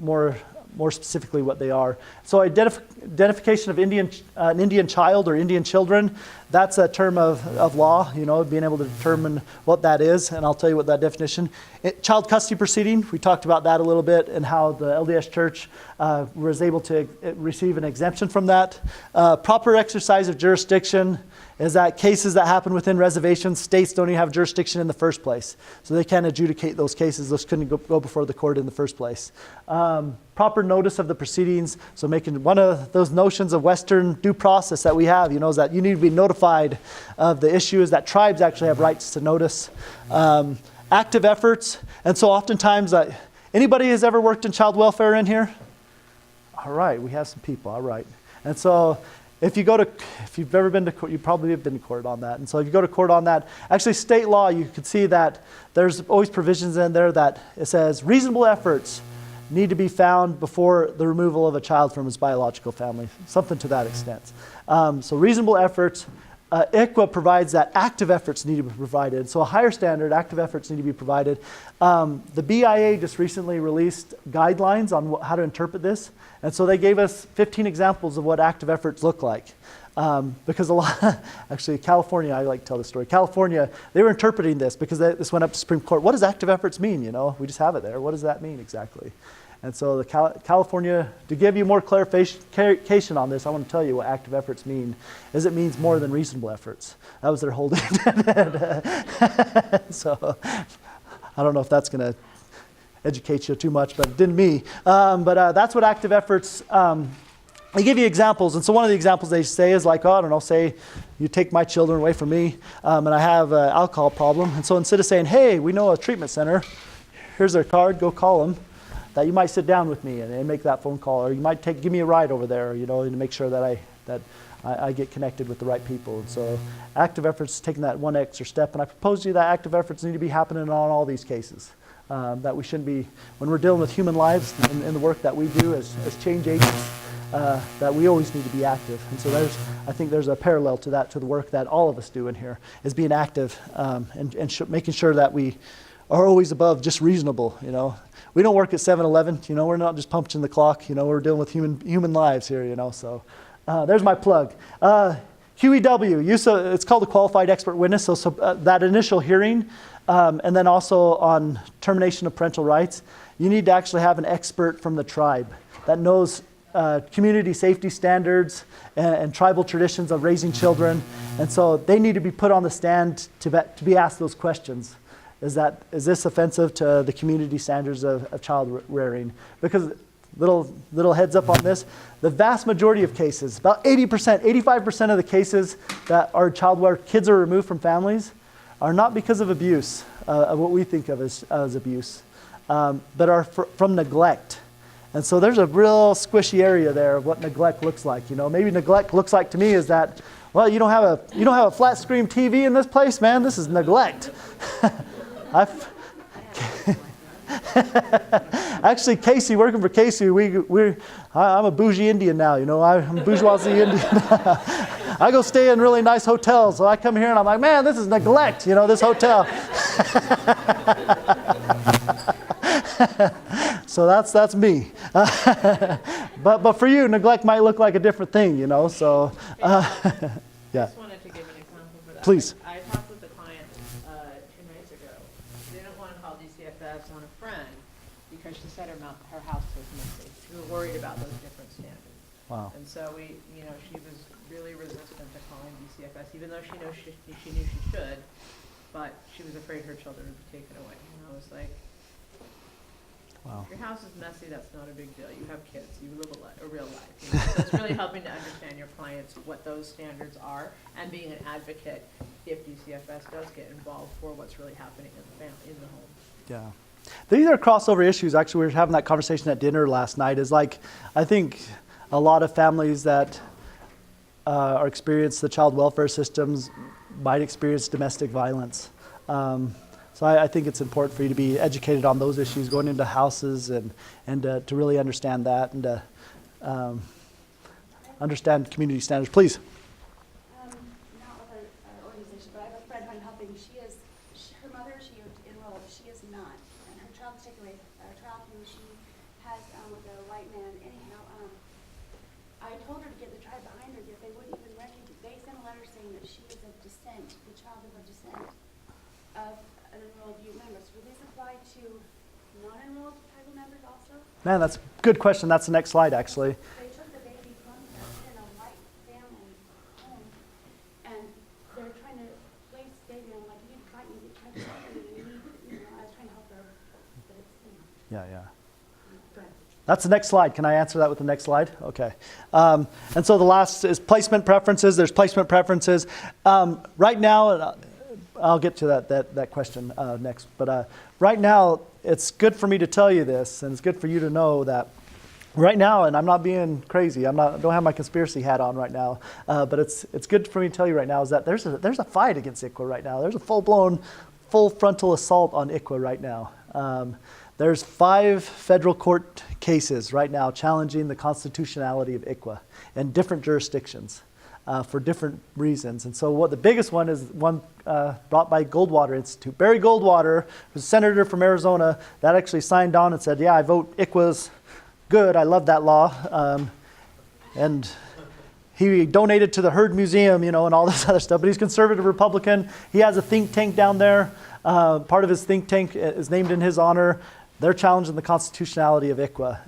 more specifically what they are. So identification of an Indian child or Indian children, that's a term of law, being able to determine what that is, and I'll tell you what that definition. Child custody proceeding, we talked about that a little bit and how the LDS Church was able to receive an exemption from that. Proper exercise of jurisdiction is that cases that happen within reservations, states don't even have jurisdiction in the first place. So they can't adjudicate those cases. Those couldn't go before the court in the first place. Proper notice of the proceedings. So making one of those notions of Western due process that we have, is that you need to be notified of the issues, that tribes actually have rights to notice. Active efforts. And so oftentimes, anybody has ever worked in child welfare in here? All right, we have some people, all right. And so if you've ever been to court, you probably have been to court on that. And so if you go to court on that, actually state law, you can see that there's always provisions in there that it says reasonable efforts need to be found before the removal of a child from his biological family, something to that extent. So reasonable efforts, ICWA provides that active efforts need to be provided. So a higher standard, active efforts need to be provided. The BIA just recently released guidelines on how to interpret this. And so they gave us 15 examples of what active efforts look like. Because actually California, I like to tell the story. California, they were interpreting this because this went up to Supreme Court. What does active efforts mean? We just have it there. What does that mean exactly? And so the California, to give you more clarification on this, I want to tell you what active efforts mean, is it means more than reasonable efforts. That was their holding. So I don't know if that's going to educate you too much, but it didn't me. But that's what active efforts, they give you examples. And so one of the examples they say is like, say you take my children away from me and I have an alcohol problem. And so instead of saying, hey, we know a treatment center, here's their card, go call them, that you might sit down with me and make that phone call, or you might give me a ride over there, to make sure that I get connected with the right people. And so active efforts, taking that one extra step. And I propose to you that active efforts need to be happening on all these cases. That we shouldn't be, when we're dealing with human lives in the work that we do as change agents, that we always need to be active. And so I think there's a parallel to that, to the work that all of us do in here, is being active and making sure that we are always above just reasonable, We don't work at 7-Eleven, we're not just punching the clock, we're dealing with human lives here, so there's my plug. QEW, it's called a qualified expert witness, so that initial hearing, and then also on termination of parental rights, you need to actually have an expert from the tribe that knows community safety standards and tribal traditions of raising children, and so they need to be put on the stand to be asked those questions. Is this offensive to the community standards of child rearing? Because little heads up on this, the vast majority of cases, about 80%, 85% of the cases that are where kids are removed from families are not because of abuse, of what we think of as abuse, but are from neglect. And so there's a real squishy area there of what neglect looks like. Maybe neglect looks like to me is that, well, you don't have a flat screen TV in this place, man. This is neglect. Actually, Casey, working for Casey, I'm a bougie Indian now, I'm a bourgeoisie Indian. I go stay in really nice hotels, so I come here and I'm like, man, this is neglect, this hotel. So that's me. But for you, neglect might look like a different thing, so yeah. Yeah. I just wanted to give an example for that. Please. I talked with a client 2 nights ago. She didn't want to call DCFS on a friend because she said her house was missing. She was worried about those different standards. Wow. And so she was really resistant to calling DCFS, even though she knew she should, but she was afraid her children would be taken away. I was like, wow. Your house is messy, that's not a big deal. You have kids, you live a real life. So it's really helping to understand your clients, what those standards are, and being an advocate if DCFS does get involved for what's really happening in the family, in the home. Yeah. These are crossover issues. Actually, we were having that conversation at dinner last night. I think a lot of families that are experience the child welfare systems might experience domestic violence. So I think it's important for you to be educated on those issues, going into houses and to really understand that. And understand community standards. Please. Not with our organization, but I have a friend who I'm helping. Her mother, she enrolled. She is not. And her child particularly, child who she has with a white man. Anyhow, I told her to get the tribe behind her, yet they wouldn't even recognize. They sent a letter saying that she is of descent, the child is of descent of an enrolled youth member. So will this apply to non-enrolled tribal members also? Man, that's a good question. That's the next slide, actually. They took the baby from her in a white family home, and they're trying to place the baby. I'm like, you need to fight me, you try to help me, you need, I was trying to help her, but it's, Yeah, yeah. go ahead. That's the next slide. Can I answer that with the next slide? Okay. And so the last is placement preferences. There's placement preferences. Right now, I'll get to that question next. But right now, it's good for me to tell you this, and it's good for you to know that right now, and I'm not being crazy. Don't have my conspiracy hat on right now. But it's good for me to tell you right now is that there's a fight against ICWA right now. There's a full frontal assault on ICWA right now. There's 5 federal court cases right now challenging the constitutionality of ICWA in different jurisdictions for different reasons. And so what the biggest one is one brought by Goldwater Institute. Barry Goldwater, who's a senator from Arizona, that actually signed on and said, yeah, I vote ICWA's good. I love that law. And he donated to the Herd Museum, and all this other stuff. But he's conservative Republican. He has a think tank down there. Part of his think tank is named in his honor. They're challenging the constitutionality of ICWA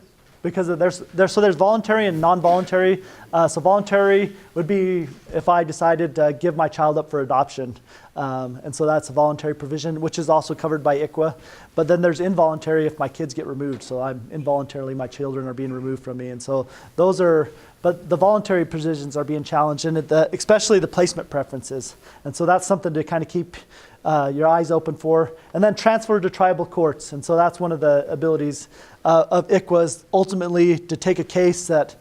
because there's voluntary and non-voluntary. So voluntary would be if I decided to give my child up for adoption. And so that's a voluntary provision, which is also covered by ICWA. But then there's involuntary if my kids get removed. So my children are being removed from me. And so but the voluntary provisions are being challenged, and especially the placement preferences. And so that's something to kind of keep your eyes open for. And then transfer to tribal courts. And so that's one of the abilities of ICWA is ultimately to take a case that.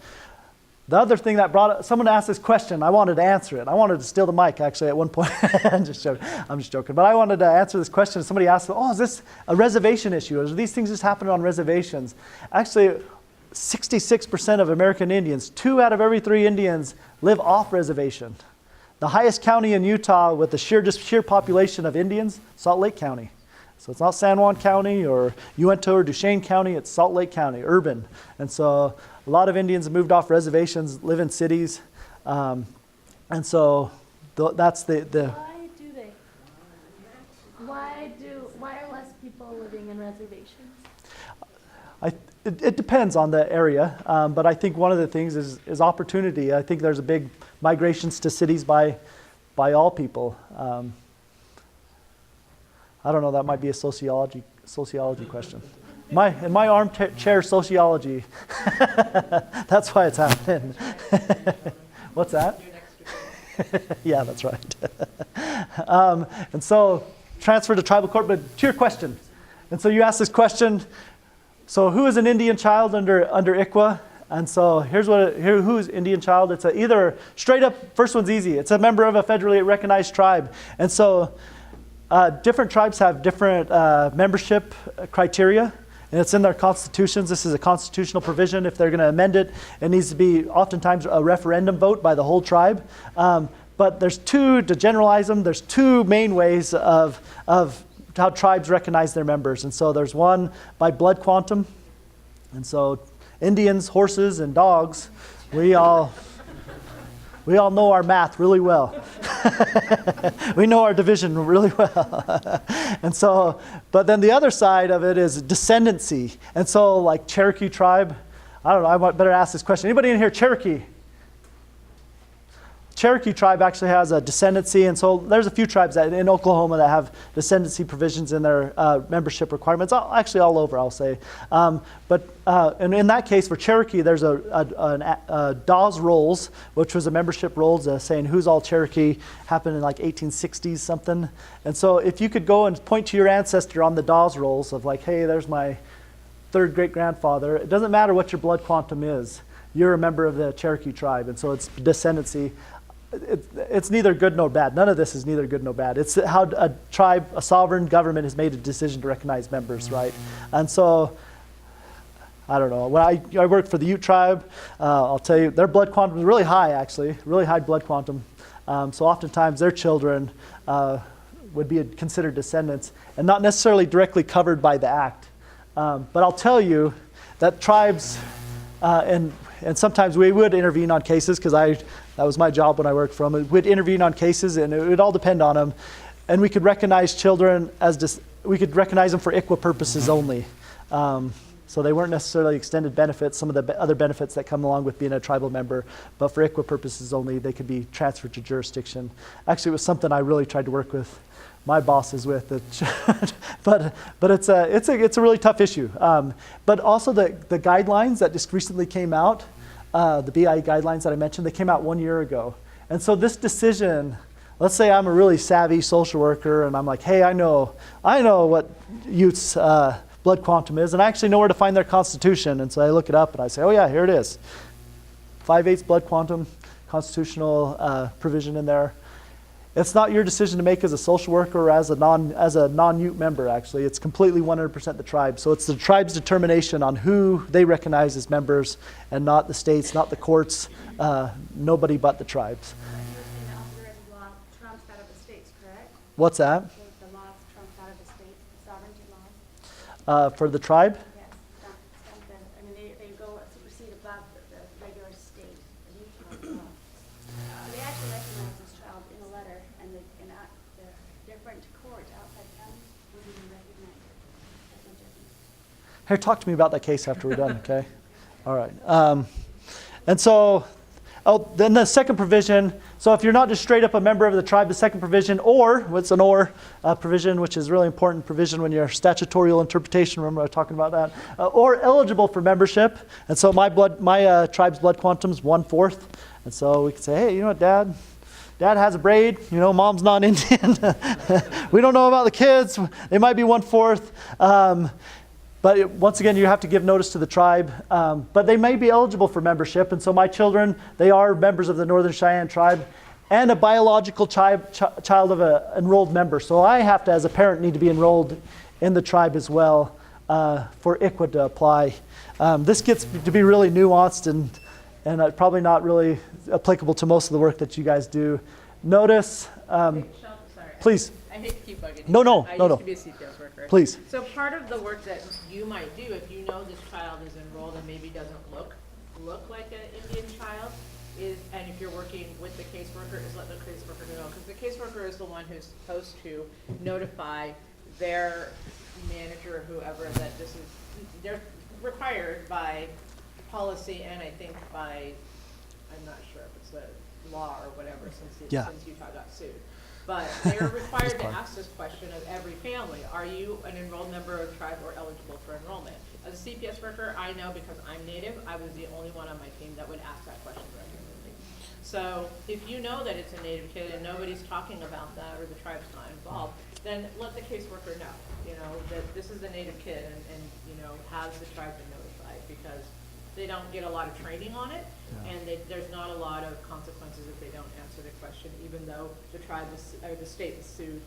The other thing that someone asked this question, I wanted to answer it. I wanted to steal the mic actually at one point. I'm just joking. But I wanted to answer this question. Somebody asked, is this a reservation issue? Or are these things just happening on reservations? Actually, 66% of American Indians, 2 out of every 3 Indians live off reservation. The highest county in Utah with the sheer population of Indians, Salt Lake County. So it's not San Juan County or Uinta or Duchesne County, it's Salt Lake County, urban. And so a lot of Indians have moved off reservations, live in cities. And so that's the... Why do they? Why are less people living in reservations? It depends on the area, but I think one of the things is opportunity. I think there's a big migrations to cities by all people. I don't know, that might be a sociology question. In my armchair sociology, that's why it's happening. What's that? Yeah, that's right. And so transfer to tribal court, but to your question. And so you asked this question, so who is an Indian child under ICWA? And so who's Indian child? It's either straight up, first one's easy. It's a member of a federally recognized tribe. And so different tribes have different membership criteria, and it's in their constitutions. This is a constitutional provision. If they're going to amend it, it needs to be oftentimes a referendum vote by the whole tribe. But to generalize them, there's 2 main ways of how tribes recognize their members. And so there's one by blood quantum. And so Indians, horses, and dogs, we all know our math really well. We know our division really well. And so, but then the other side of it is descendancy. And so like Cherokee tribe, I don't know, I better ask this question. Anybody in here Cherokee? Cherokee tribe actually has a descendancy, and so there's a few tribes in Oklahoma that have descendancy provisions in their membership requirements, actually all over, I'll say. And in that case, for Cherokee, there's a Dawes Rolls, which was a membership rolls saying who's all Cherokee, happened in like 1860s something. And so if you could go and point to your ancestor on the Dawes Rolls of like, hey, there's my 3rd great-grandfather, it doesn't matter what your blood quantum is, you're a member of the Cherokee tribe, and so it's descendancy. It's neither good nor bad. None of this is neither good nor bad. It's how a tribe, a sovereign government has made a decision to recognize members, right? And so I don't know. When I worked for the Ute tribe, I'll tell you, their blood quantum is really high, actually, really high blood quantum. So oftentimes their children would be considered descendants and not necessarily directly covered by the act. But I'll tell you that tribes, and sometimes we would intervene on cases, because that was my job when I worked for them. We'd intervene on cases, and it would all depend on them. And we could recognize children we could recognize them for ICWA purposes only. So they weren't necessarily extended benefits, some of the other benefits that come along with being a tribal member, but for ICWA purposes only, they could be transferred to jurisdiction. Actually, it was something I really tried to work with my bosses with, but it's a really tough issue. But also the guidelines that just recently came out, the BIE guidelines that I mentioned, they came out 1 year ago. And so this decision, let's say I'm a really savvy social worker and I'm like, hey, I know what youth's blood quantum is, and I actually know where to find their constitution. And so I look it up and I say, oh yeah, here it is. 5/8 blood quantum, constitutional provision in there. It's not your decision to make as a social worker or as a non-Ute member, actually. It's completely 100% the tribe. So it's the tribe's determination on who they recognize as members, and not the states, not the courts, nobody but the tribes. And authorized law trumps that of the states, correct? What's that? The laws trumps that of the states, the sovereignty laws? For the tribe? Yes. I mean, they go supersede above the regular state, the new laws. They actually recognize this child in a letter, and the different courts outside counties would even recognize it. That's no difference. Here, talk to me about that case after we're done, okay? All right. And so, then the second provision, so if you're not just straight up a member of the tribe, the second provision, or, what's an or provision, which is really important provision when you're statutorial interpretation, remember I was talking about that, or eligible for membership. And so my tribe's blood quantum is 1/4. And so we could say, hey, you know what, Dad has a braid, Mom's not Indian. We don't know about the kids. They might be 1/4. But once again, you have to give notice to the tribe. But they may be eligible for membership. And so my children, they are members of the Northern Cheyenne tribe and a biological child of an enrolled member. So I have to, as a parent, need to be enrolled in the tribe as well for ICWA to apply. This gets to be really nuanced and probably not really applicable to most of the work that you guys do. Notice, Sheldon, sorry. please. I hate to keep bugging you. No. I used to be a CPS worker. Please. So part of the work that you might do, if you know this child is enrolled and maybe doesn't look like an Indian child, and if you're working with the caseworker, is let the caseworker know, because the caseworker is the one who's supposed to notify their manager or whoever that they're required by policy, and I think by, I'm not sure if it's the law or whatever, since Utah got sued. But they're required to ask this question of every family. Are you an enrolled member of the tribe or eligible for enrollment? As a CPS worker, I know because I'm Native, I was the only one on my team that would ask that question regularly. So if you know that it's a Native kid and nobody's talking about that or the tribe's not involved, then let the caseworker know, that this is a Native kid and has the tribe been notified, because they don't get a lot of training on it, and there's not a lot of consequences if they don't answer the question, even though the tribe or the state was sued,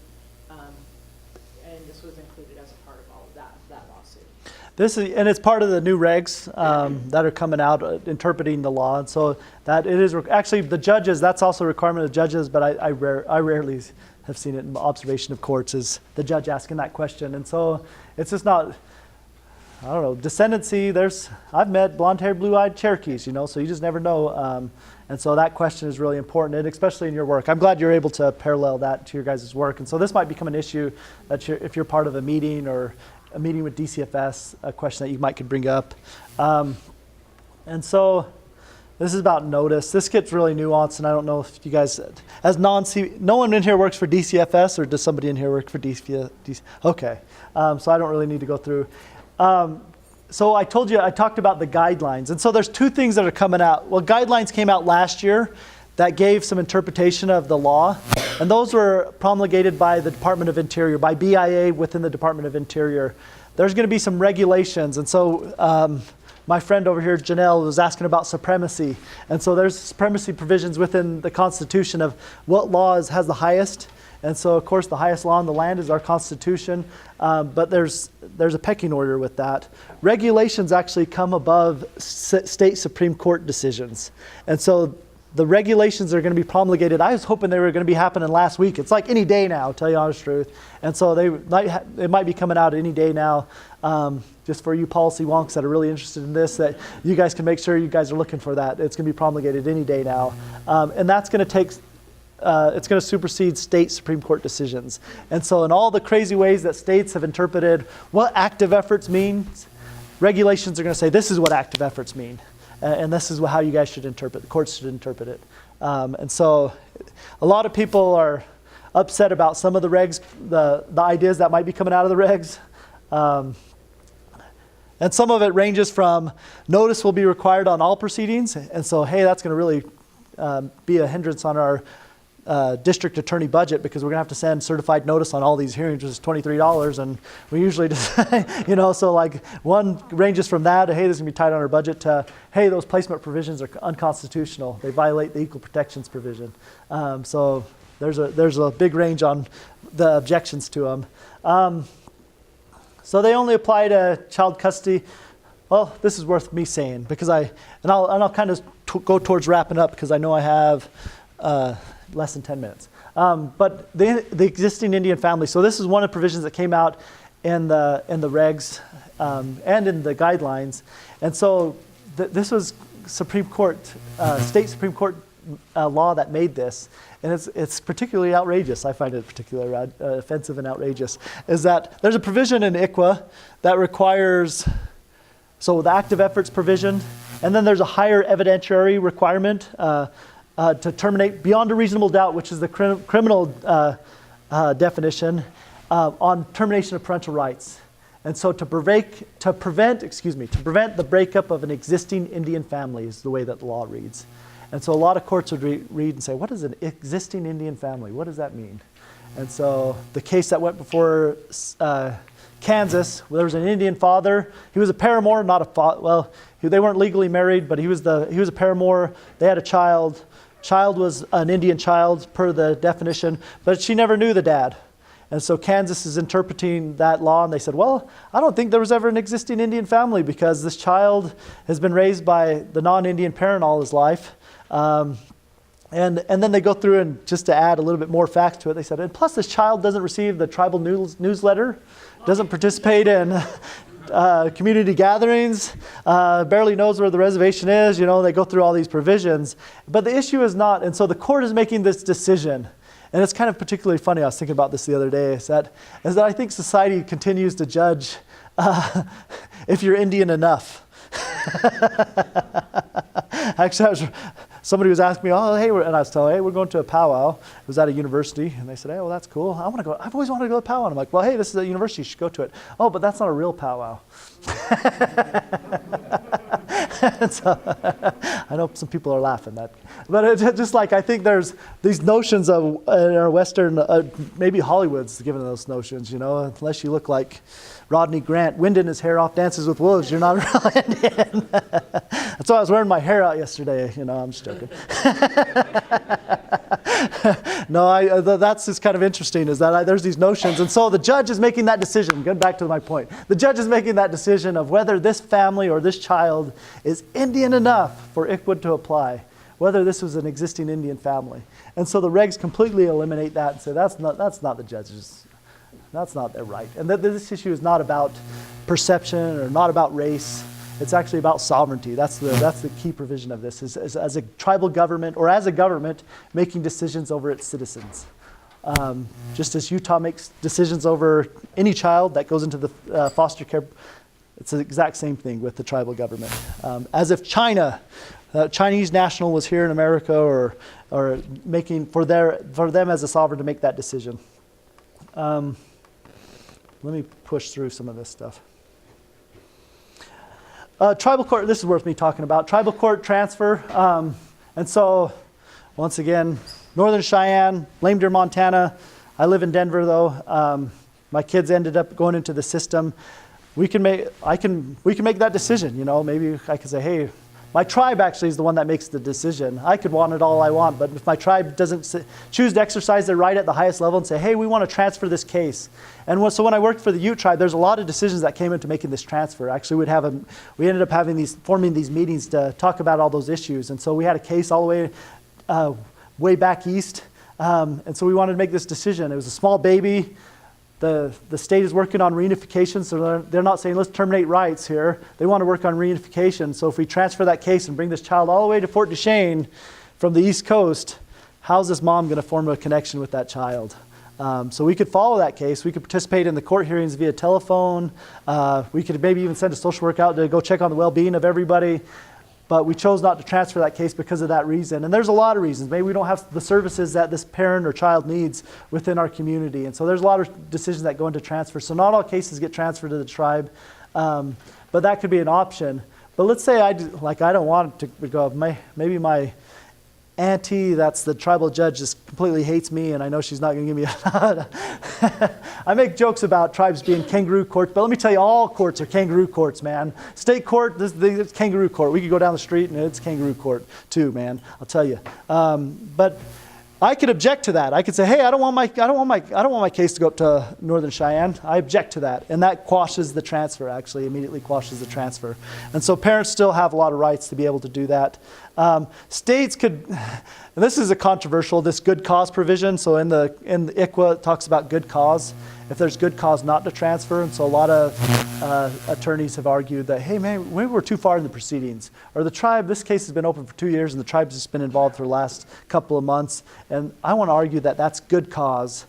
and this was included as a part of all of that lawsuit. And it's part of the new regs that are coming out interpreting the law. And so that it is actually the judges. That's also a requirement of judges, but I rarely have seen it in observation of courts, is the judge asking that question. And so it's just not. I don't know, descendancy, I've met blonde-haired, blue-eyed Cherokees, so you just never know. And so that question is really important, and especially in your work. I'm glad you're able to parallel that to your guys' work. And so this might become an issue that if you're part of a meeting or a meeting with DCFS, a question that you might could bring up. And so this is about notice. This gets really nuanced, and I don't know if you guys, no one in here works for DCFS, or does somebody in here work for DCFS? Okay, so I don't really need to go through. So I talked about the guidelines. And so there's two things that are coming out. Well, guidelines came out last year that gave some interpretation of the law. And those were promulgated by the Department of Interior, by BIA within the Department of Interior. There's going to be some regulations. And so my friend over here, Janelle, was asking about supremacy. And so there's supremacy provisions within the Constitution of what laws has the highest. And so, of course, the highest law in the land is our Constitution, but there's a pecking order with that. Regulations actually come above state Supreme Court decisions. And so the regulations are going to be promulgated. I was hoping they were going to be happening last week. It's like any day now, to tell you the honest truth. And so it might be coming out any day now. Just for you policy wonks that are really interested in this, that you guys can make sure you guys are looking for that. It's going to be promulgated any day now. And that's going to take, it's going to supersede state Supreme Court decisions. And so in all the crazy ways that states have interpreted what active efforts means, regulations are going to say this is what active efforts mean. And this is how you guys should interpret, the courts should interpret it. And so a lot of people are upset about some of the regs, the ideas that might be coming out of the regs. And some of it ranges from notice will be required on all proceedings. And so, hey, that's going to really be a hindrance on our district attorney budget, because we're going to have to send certified notice on all these hearings, which is $23. And we usually just, so like one ranges from that to, hey, this is going to be tight on our budget, to, hey, those placement provisions are unconstitutional. They violate the equal protections provision. So there's a big range on the objections to them. So they only apply to child custody. Well, this is worth me saying, because I'll kind of go towards wrapping up, because I know I have less than 10 minutes. But the existing Indian family. So this is one of the provisions that came out in the regs and in the guidelines. And so this was Supreme Court, state Supreme Court law that made this. And it's particularly outrageous. I find it particularly offensive and outrageous. Is that there's a provision in ICWA that requires, so the active efforts provision, and then there's a higher evidentiary requirement to terminate beyond a reasonable doubt, which is the criminal definition on termination of parental rights. And so to prevent the breakup of an existing Indian family is the way that the law reads. And so a lot of courts would read and say, what is an existing Indian family? What does that mean? And so the case that went before Kansas, there was an Indian father. He was a paramour, not a father. Well, they weren't legally married, but he was a paramour. They had a child. Child was an Indian child per the definition, but she never knew the dad. And so Kansas is interpreting that law, and they said, well, I don't think there was ever an existing Indian family, because this child has been raised by the non-Indian parent all his life. And then they go through, and just to add a little bit more facts to it, they said, and plus this child doesn't receive the tribal newsletter, doesn't participate in community gatherings, barely knows where the reservation is. They go through all these provisions. But the issue is not, and so the court is making this decision. And it's kind of particularly funny, I was thinking about this the other day, is that I think society continues to judge if you're Indian enough. Actually, somebody was asking me, and I was telling, hey, we're going to a powwow. It was at a university, and they said, hey, well, that's cool. I want to go. I've always wanted to go to a powwow. And I'm like, well, hey, this is a university. You should go to it. Oh, but that's not a real powwow. And so, I know some people are laughing at that. But it's just like, I think there's these notions of in our Western, maybe Hollywood's given those notions, unless you look like Rodney Grant, winding his hair off, dances with wolves, you're not a real Indian. That's why I was wearing my hair out yesterday. I'm just joking. No, that's just kind of interesting, is that there's these notions. And so the judge is making that decision. Getting back to my point. The judge is making that decision of whether this family or this child is Indian enough for ICWA to apply, whether this was an existing Indian family. And so the regs completely eliminate that and say that's not the judge's. That's not their right. And this issue is not about perception or not about race. It's actually about sovereignty. That's the key provision of this, is as a tribal government or as a government making decisions over its citizens. Just as Utah makes decisions over any child that goes into the foster care, it's the exact same thing with the tribal government. As if China, Chinese national was here in America or making for them as a sovereign to make that decision. Let me push through some of this stuff. Tribal court, this is worth me talking about. Tribal court transfer. And so, once again, Northern Cheyenne, Lame Deer, Montana. I live in Denver, though. My kids ended up going into the system. We can make that decision. Maybe I could say, hey, My tribe actually is the one that makes the decision. I could want it all I want, but if my tribe doesn't choose to exercise their right at the highest level and say, hey, we want to transfer this case. And so when I worked for the Ute tribe, there's a lot of decisions that came into making this transfer. Actually, we ended up forming these meetings to talk about all those issues. And so we had a case all the way back east. And so we wanted to make this decision. It was a small baby. The state is working on reunification, so they're not saying let's terminate rights here. They want to work on reunification. So if we transfer that case and bring this child all the way to Fort Duchesne from the East Coast, how's this mom going to form a connection with that child? So we could follow that case. We could participate in the court hearings via telephone. We could maybe even send a social worker out to go check on the well-being of everybody. But we chose not to transfer that case because of that reason. And there's a lot of reasons. Maybe we don't have the services that this parent or child needs within our community. And so there's a lot of decisions that go into transfer. So not all cases get transferred to the tribe, but that could be an option. But let's say I don't want it to go, maybe my auntie, that's the tribal judge, just completely hates me, and I know she's not going to give me a I make jokes about tribes being kangaroo courts, but let me tell you, all courts are kangaroo courts, man. State court, it's kangaroo court. We could go down the street and it's kangaroo court too, man. I'll tell you. But I could object to that. I could say, hey, I don't want my case to go up to Northern Cheyenne. I object to that, and that quashes the transfer. Actually, immediately quashes the transfer. And so parents still have a lot of rights to be able to do that. States could, and this is a controversial, this good cause provision. So in the ICWA, it talks about good cause. If there's good cause not to transfer, and so a lot of attorneys have argued that, hey, man, maybe we're too far in the proceedings. Or the tribe, this case has been open for 2 years, and the tribe's just been involved for the last couple of months. And I want to argue that that's good cause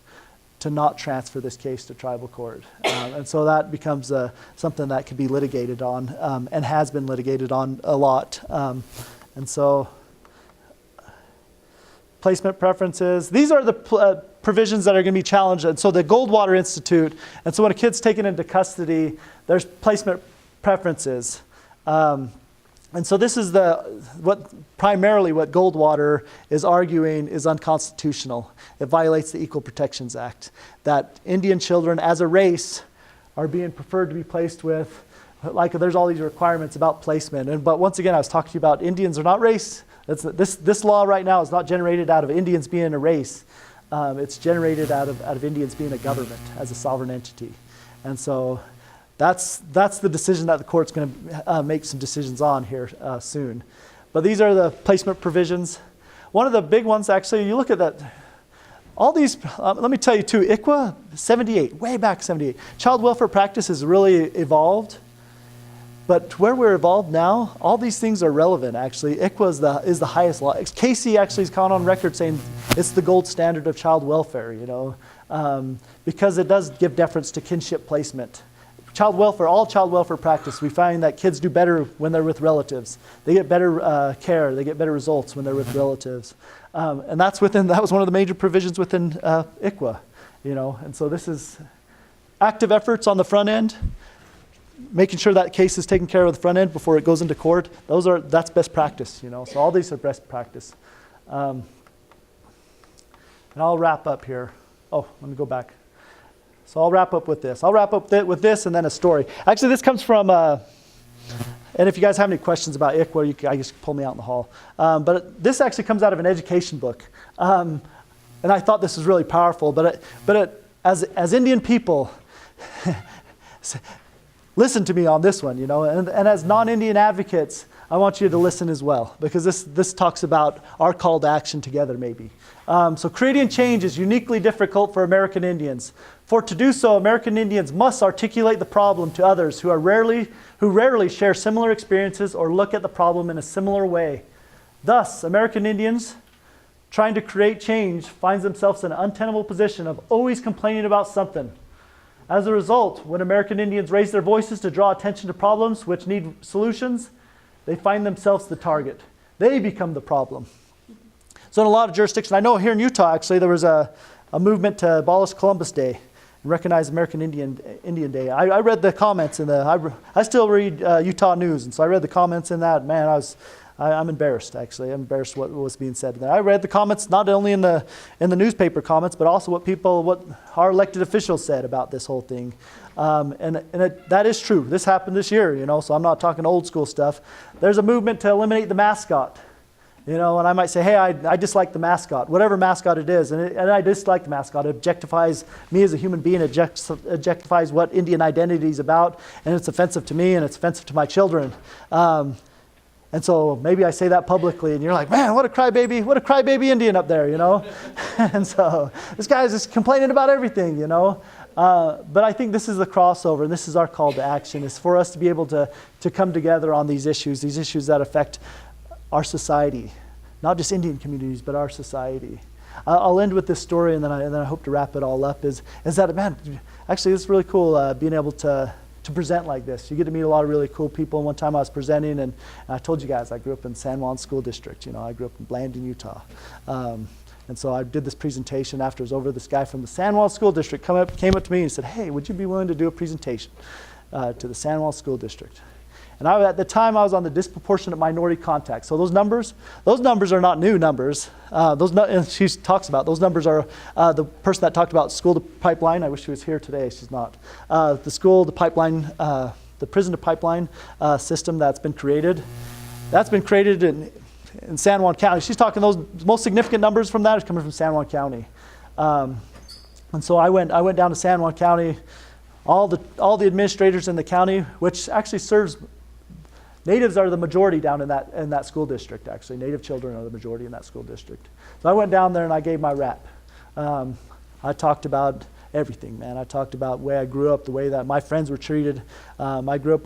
to not transfer this case to tribal court. And so that becomes something that could be litigated on, and has been litigated on a lot. And so placement preferences. These are the provisions that are going to be challenged. And so the Goldwater Institute, and so when a kid's taken into custody, there's placement preferences. And so this is primarily what Goldwater is arguing is unconstitutional. It violates the Equal Protections Act, that Indian children as a race are being preferred to be placed with, like there's all these requirements about placement. But once again, I was talking to you about Indians are not race. This law right now is not generated out of Indians being a race. It's generated out of Indians being a government as a sovereign entity. And so that's the decision that the court's going to make some decisions on here soon. But these are the placement provisions. One of the big ones, actually, you look at that, all these, let me tell you too, ICWA, 78, way back 78. Child welfare practice has really evolved. But where we're evolved now, all these things are relevant, actually. ICWA is the highest law. Casey actually has gone on record saying it's the gold standard of child welfare, because it does give deference to kinship placement. All child welfare practice, we find that kids do better when they're with relatives. They get better care, they get better results when they're with relatives. And that was one of the major provisions within ICWA, And so this is active efforts on the front end, making sure that case is taken care of at the front end before it goes into court. That's best practice, So all these are best practice. And I'll wrap up here. Oh, let me go back. So I'll wrap up with this. I'll wrap up with this and then a story. Actually, this comes from, and if you guys have any questions about ICWA, I just pull me out in the hall. But this actually comes out of an education book. And I thought this was really powerful. But as Indian people, listen to me on this one, and as non-Indian advocates, I want you to listen as well, because this talks about our call to action together, maybe. So creating change is uniquely difficult for American Indians. For to do so, American Indians must articulate the problem to others who rarely share similar experiences or look at the problem in a similar way. Thus, American Indians trying to create change finds themselves in an untenable position of always complaining about something. As a result, when American Indians raise their voices to draw attention to problems which need solutions, they find themselves the target. They become the problem. So in a lot of jurisdictions, I know here in Utah, actually, there was a movement to abolish Columbus Day and recognize American Indian Day. I read the comments I still read Utah News, and so I read the comments in that. Man, I I'm embarrassed, actually. I'm embarrassed what was being said there. I read the comments, not only in the newspaper comments, but also what our elected officials said about this whole thing. That is true. This happened this year, so I'm not talking old school stuff. There's a movement to eliminate the mascot. And I might say, hey, I dislike the mascot, whatever mascot it is, and I dislike the mascot. It objectifies me as a human being, it objectifies what Indian identity is about, and it's offensive to me, and it's offensive to my children. And so maybe I say that publicly, and you're like, man, what a crybaby Indian up there, And so this guy's just complaining about everything, But I think this is the crossover, and this is our call to action, is for us to be able to come together on these issues that affect our society, not just Indian communities, but our society. I'll end with this story, and then I hope to wrap it all up. Is that, man? Actually, it's really cool being able to present like this. You get to meet a lot of really cool people. One time I was presenting, and I told you guys I grew up in San Juan School District. I grew up in Blanding, Utah. And so I did this presentation. After it was over, this guy from the San Juan School District came up to me and said, hey, would you be willing to do a presentation to the San Juan School District? And at the time, I was on the disproportionate minority contact. So those numbers are not new numbers. And she talks about those numbers are the person that talked about school to pipeline. I wish she was here today. She's not. The school to pipeline, the prison to pipeline system that's been created. That's been created in San Juan County. She's talking those most significant numbers from that is coming from San Juan County. And so I went down to San Juan County. All the administrators in the county, which actually serves. Natives are the majority down in that school district, actually. Native children are the majority in that school district. So I went down there and I gave my rap. I talked about everything, man. I talked about the way I grew up, the way that my friends were treated. I grew up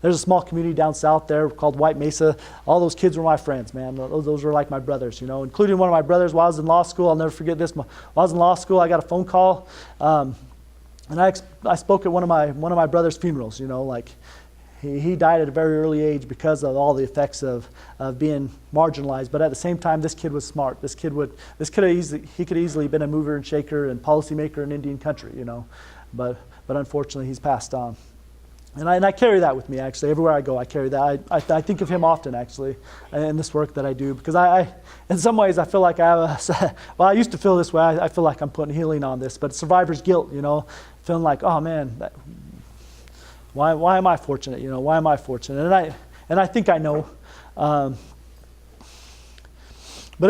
there's a small community down south there called White Mesa. All those kids were my friends, man. Those were like my brothers, including one of my brothers while I was in law school. I'll never forget this. While I was in law school, I got a phone call. And I spoke at one of my brother's funerals, He died at a very early age because of all the effects of being marginalized. But at the same time, this kid was smart. He could have easily been a mover and shaker and policymaker in Indian country, But unfortunately, he's passed on. And I carry that with me, actually. Everywhere I go, I carry that. I think of him often, actually, in this work that I do. Because in some ways, I feel like I used to feel this way. I feel like I'm putting healing on this. But survivor's guilt, feeling like, oh, man, why am I fortunate? Why am I fortunate? And I think I know. But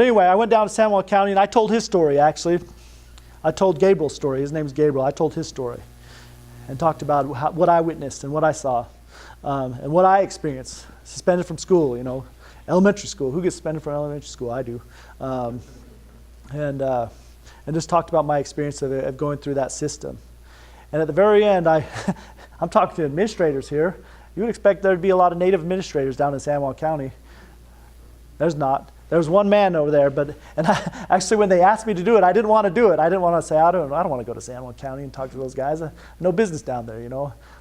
anyway, I went down to San Juan County, and I told his story, actually. I told Gabriel's story. His name's Gabriel. I told his story and talked about what I witnessed and what I saw and what I experienced. Suspended from school, elementary school. Who gets suspended from elementary school? I do. And just talked about my experience of going through that system. And at the very end, I'm talking to administrators here. You would expect there to be a lot of Native administrators down in San Juan County. There's not. There's one man over there, actually when they asked me to do it, I didn't want to do it. I didn't want to say, I don't want to go to San Juan County and talk to those guys. I have no business down there,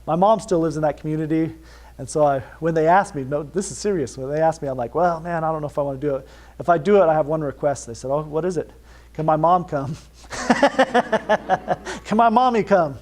My mom still lives in that community, and so when they asked me, no, this is serious. When they asked me, I'm like, well, man, I don't know if I want to do it. If I do it, I have one request. They said, oh, what is it? Can my mom come? Can my mommy come?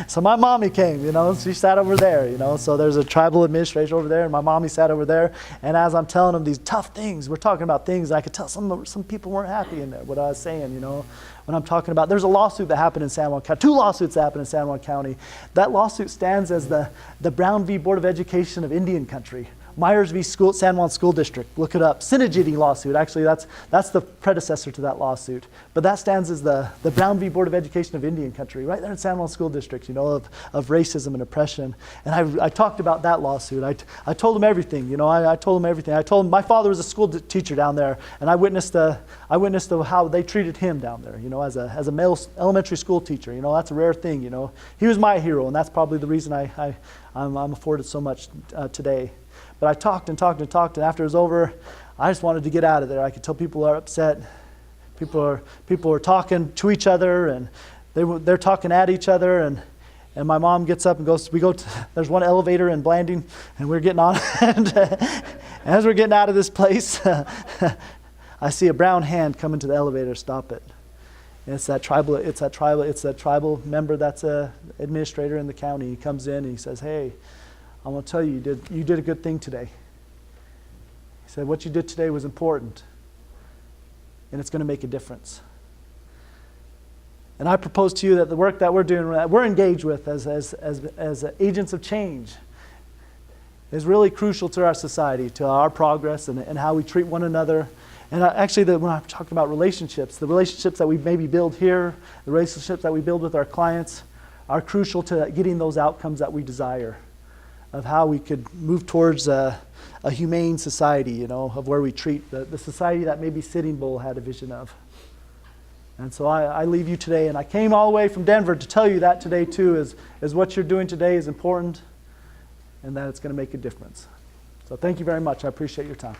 So my mommy came, she sat over there, so there's a tribal administrator over there, and my mommy sat over there, and as I'm telling them these tough things, we're talking about things, I could tell some people weren't happy in there, what I was saying, when I'm talking about, there's a lawsuit that happened in San Juan County, 2 lawsuits that happened in San Juan County. That lawsuit stands as the Brown v. Board of Education of Indian Country. Myers v. San Juan School District. Look it up. Synergy lawsuit. Actually, that's the predecessor to that lawsuit. But that stands as the Brown v. Board of Education of Indian Country, right there in San Juan School District, of racism and oppression. And I talked about that lawsuit. I told them everything. I told them everything. I told them my father was a school teacher down there, and I witnessed how they treated him down there. As a male elementary school teacher. That's a rare thing. He was my hero, and that's probably the reason I'm afforded so much today. But I talked and talked and talked, and after it was over, I just wanted to get out of there. I could tell people are upset. People are talking to each other, and they're talking at each other, and my mom gets up and goes. There's one elevator in Blanding, and we're getting on. And as we're getting out of this place, I see a brown hand come into the elevator. Stop it. And it's that tribal member that's a administrator in the county. He comes in and he says, "Hey, I want to tell you, you did a good thing today. He said, what you did today was important, and it's going to make a difference. And I propose to you that the work that we're doing, that we're engaged with as agents of change, is really crucial to our society, to our progress, and how we treat one another. And actually, when I'm talking about relationships, the relationships that we maybe build here, the relationships that we build with our clients, are crucial to getting those outcomes that we desire, of how we could move towards a humane society, of where we treat the society that maybe Sitting Bull had a vision of. And so I leave you today, and I came all the way from Denver to tell you that today too, is what you're doing today is important, and that it's going to make a difference. So thank you very much. I appreciate your time.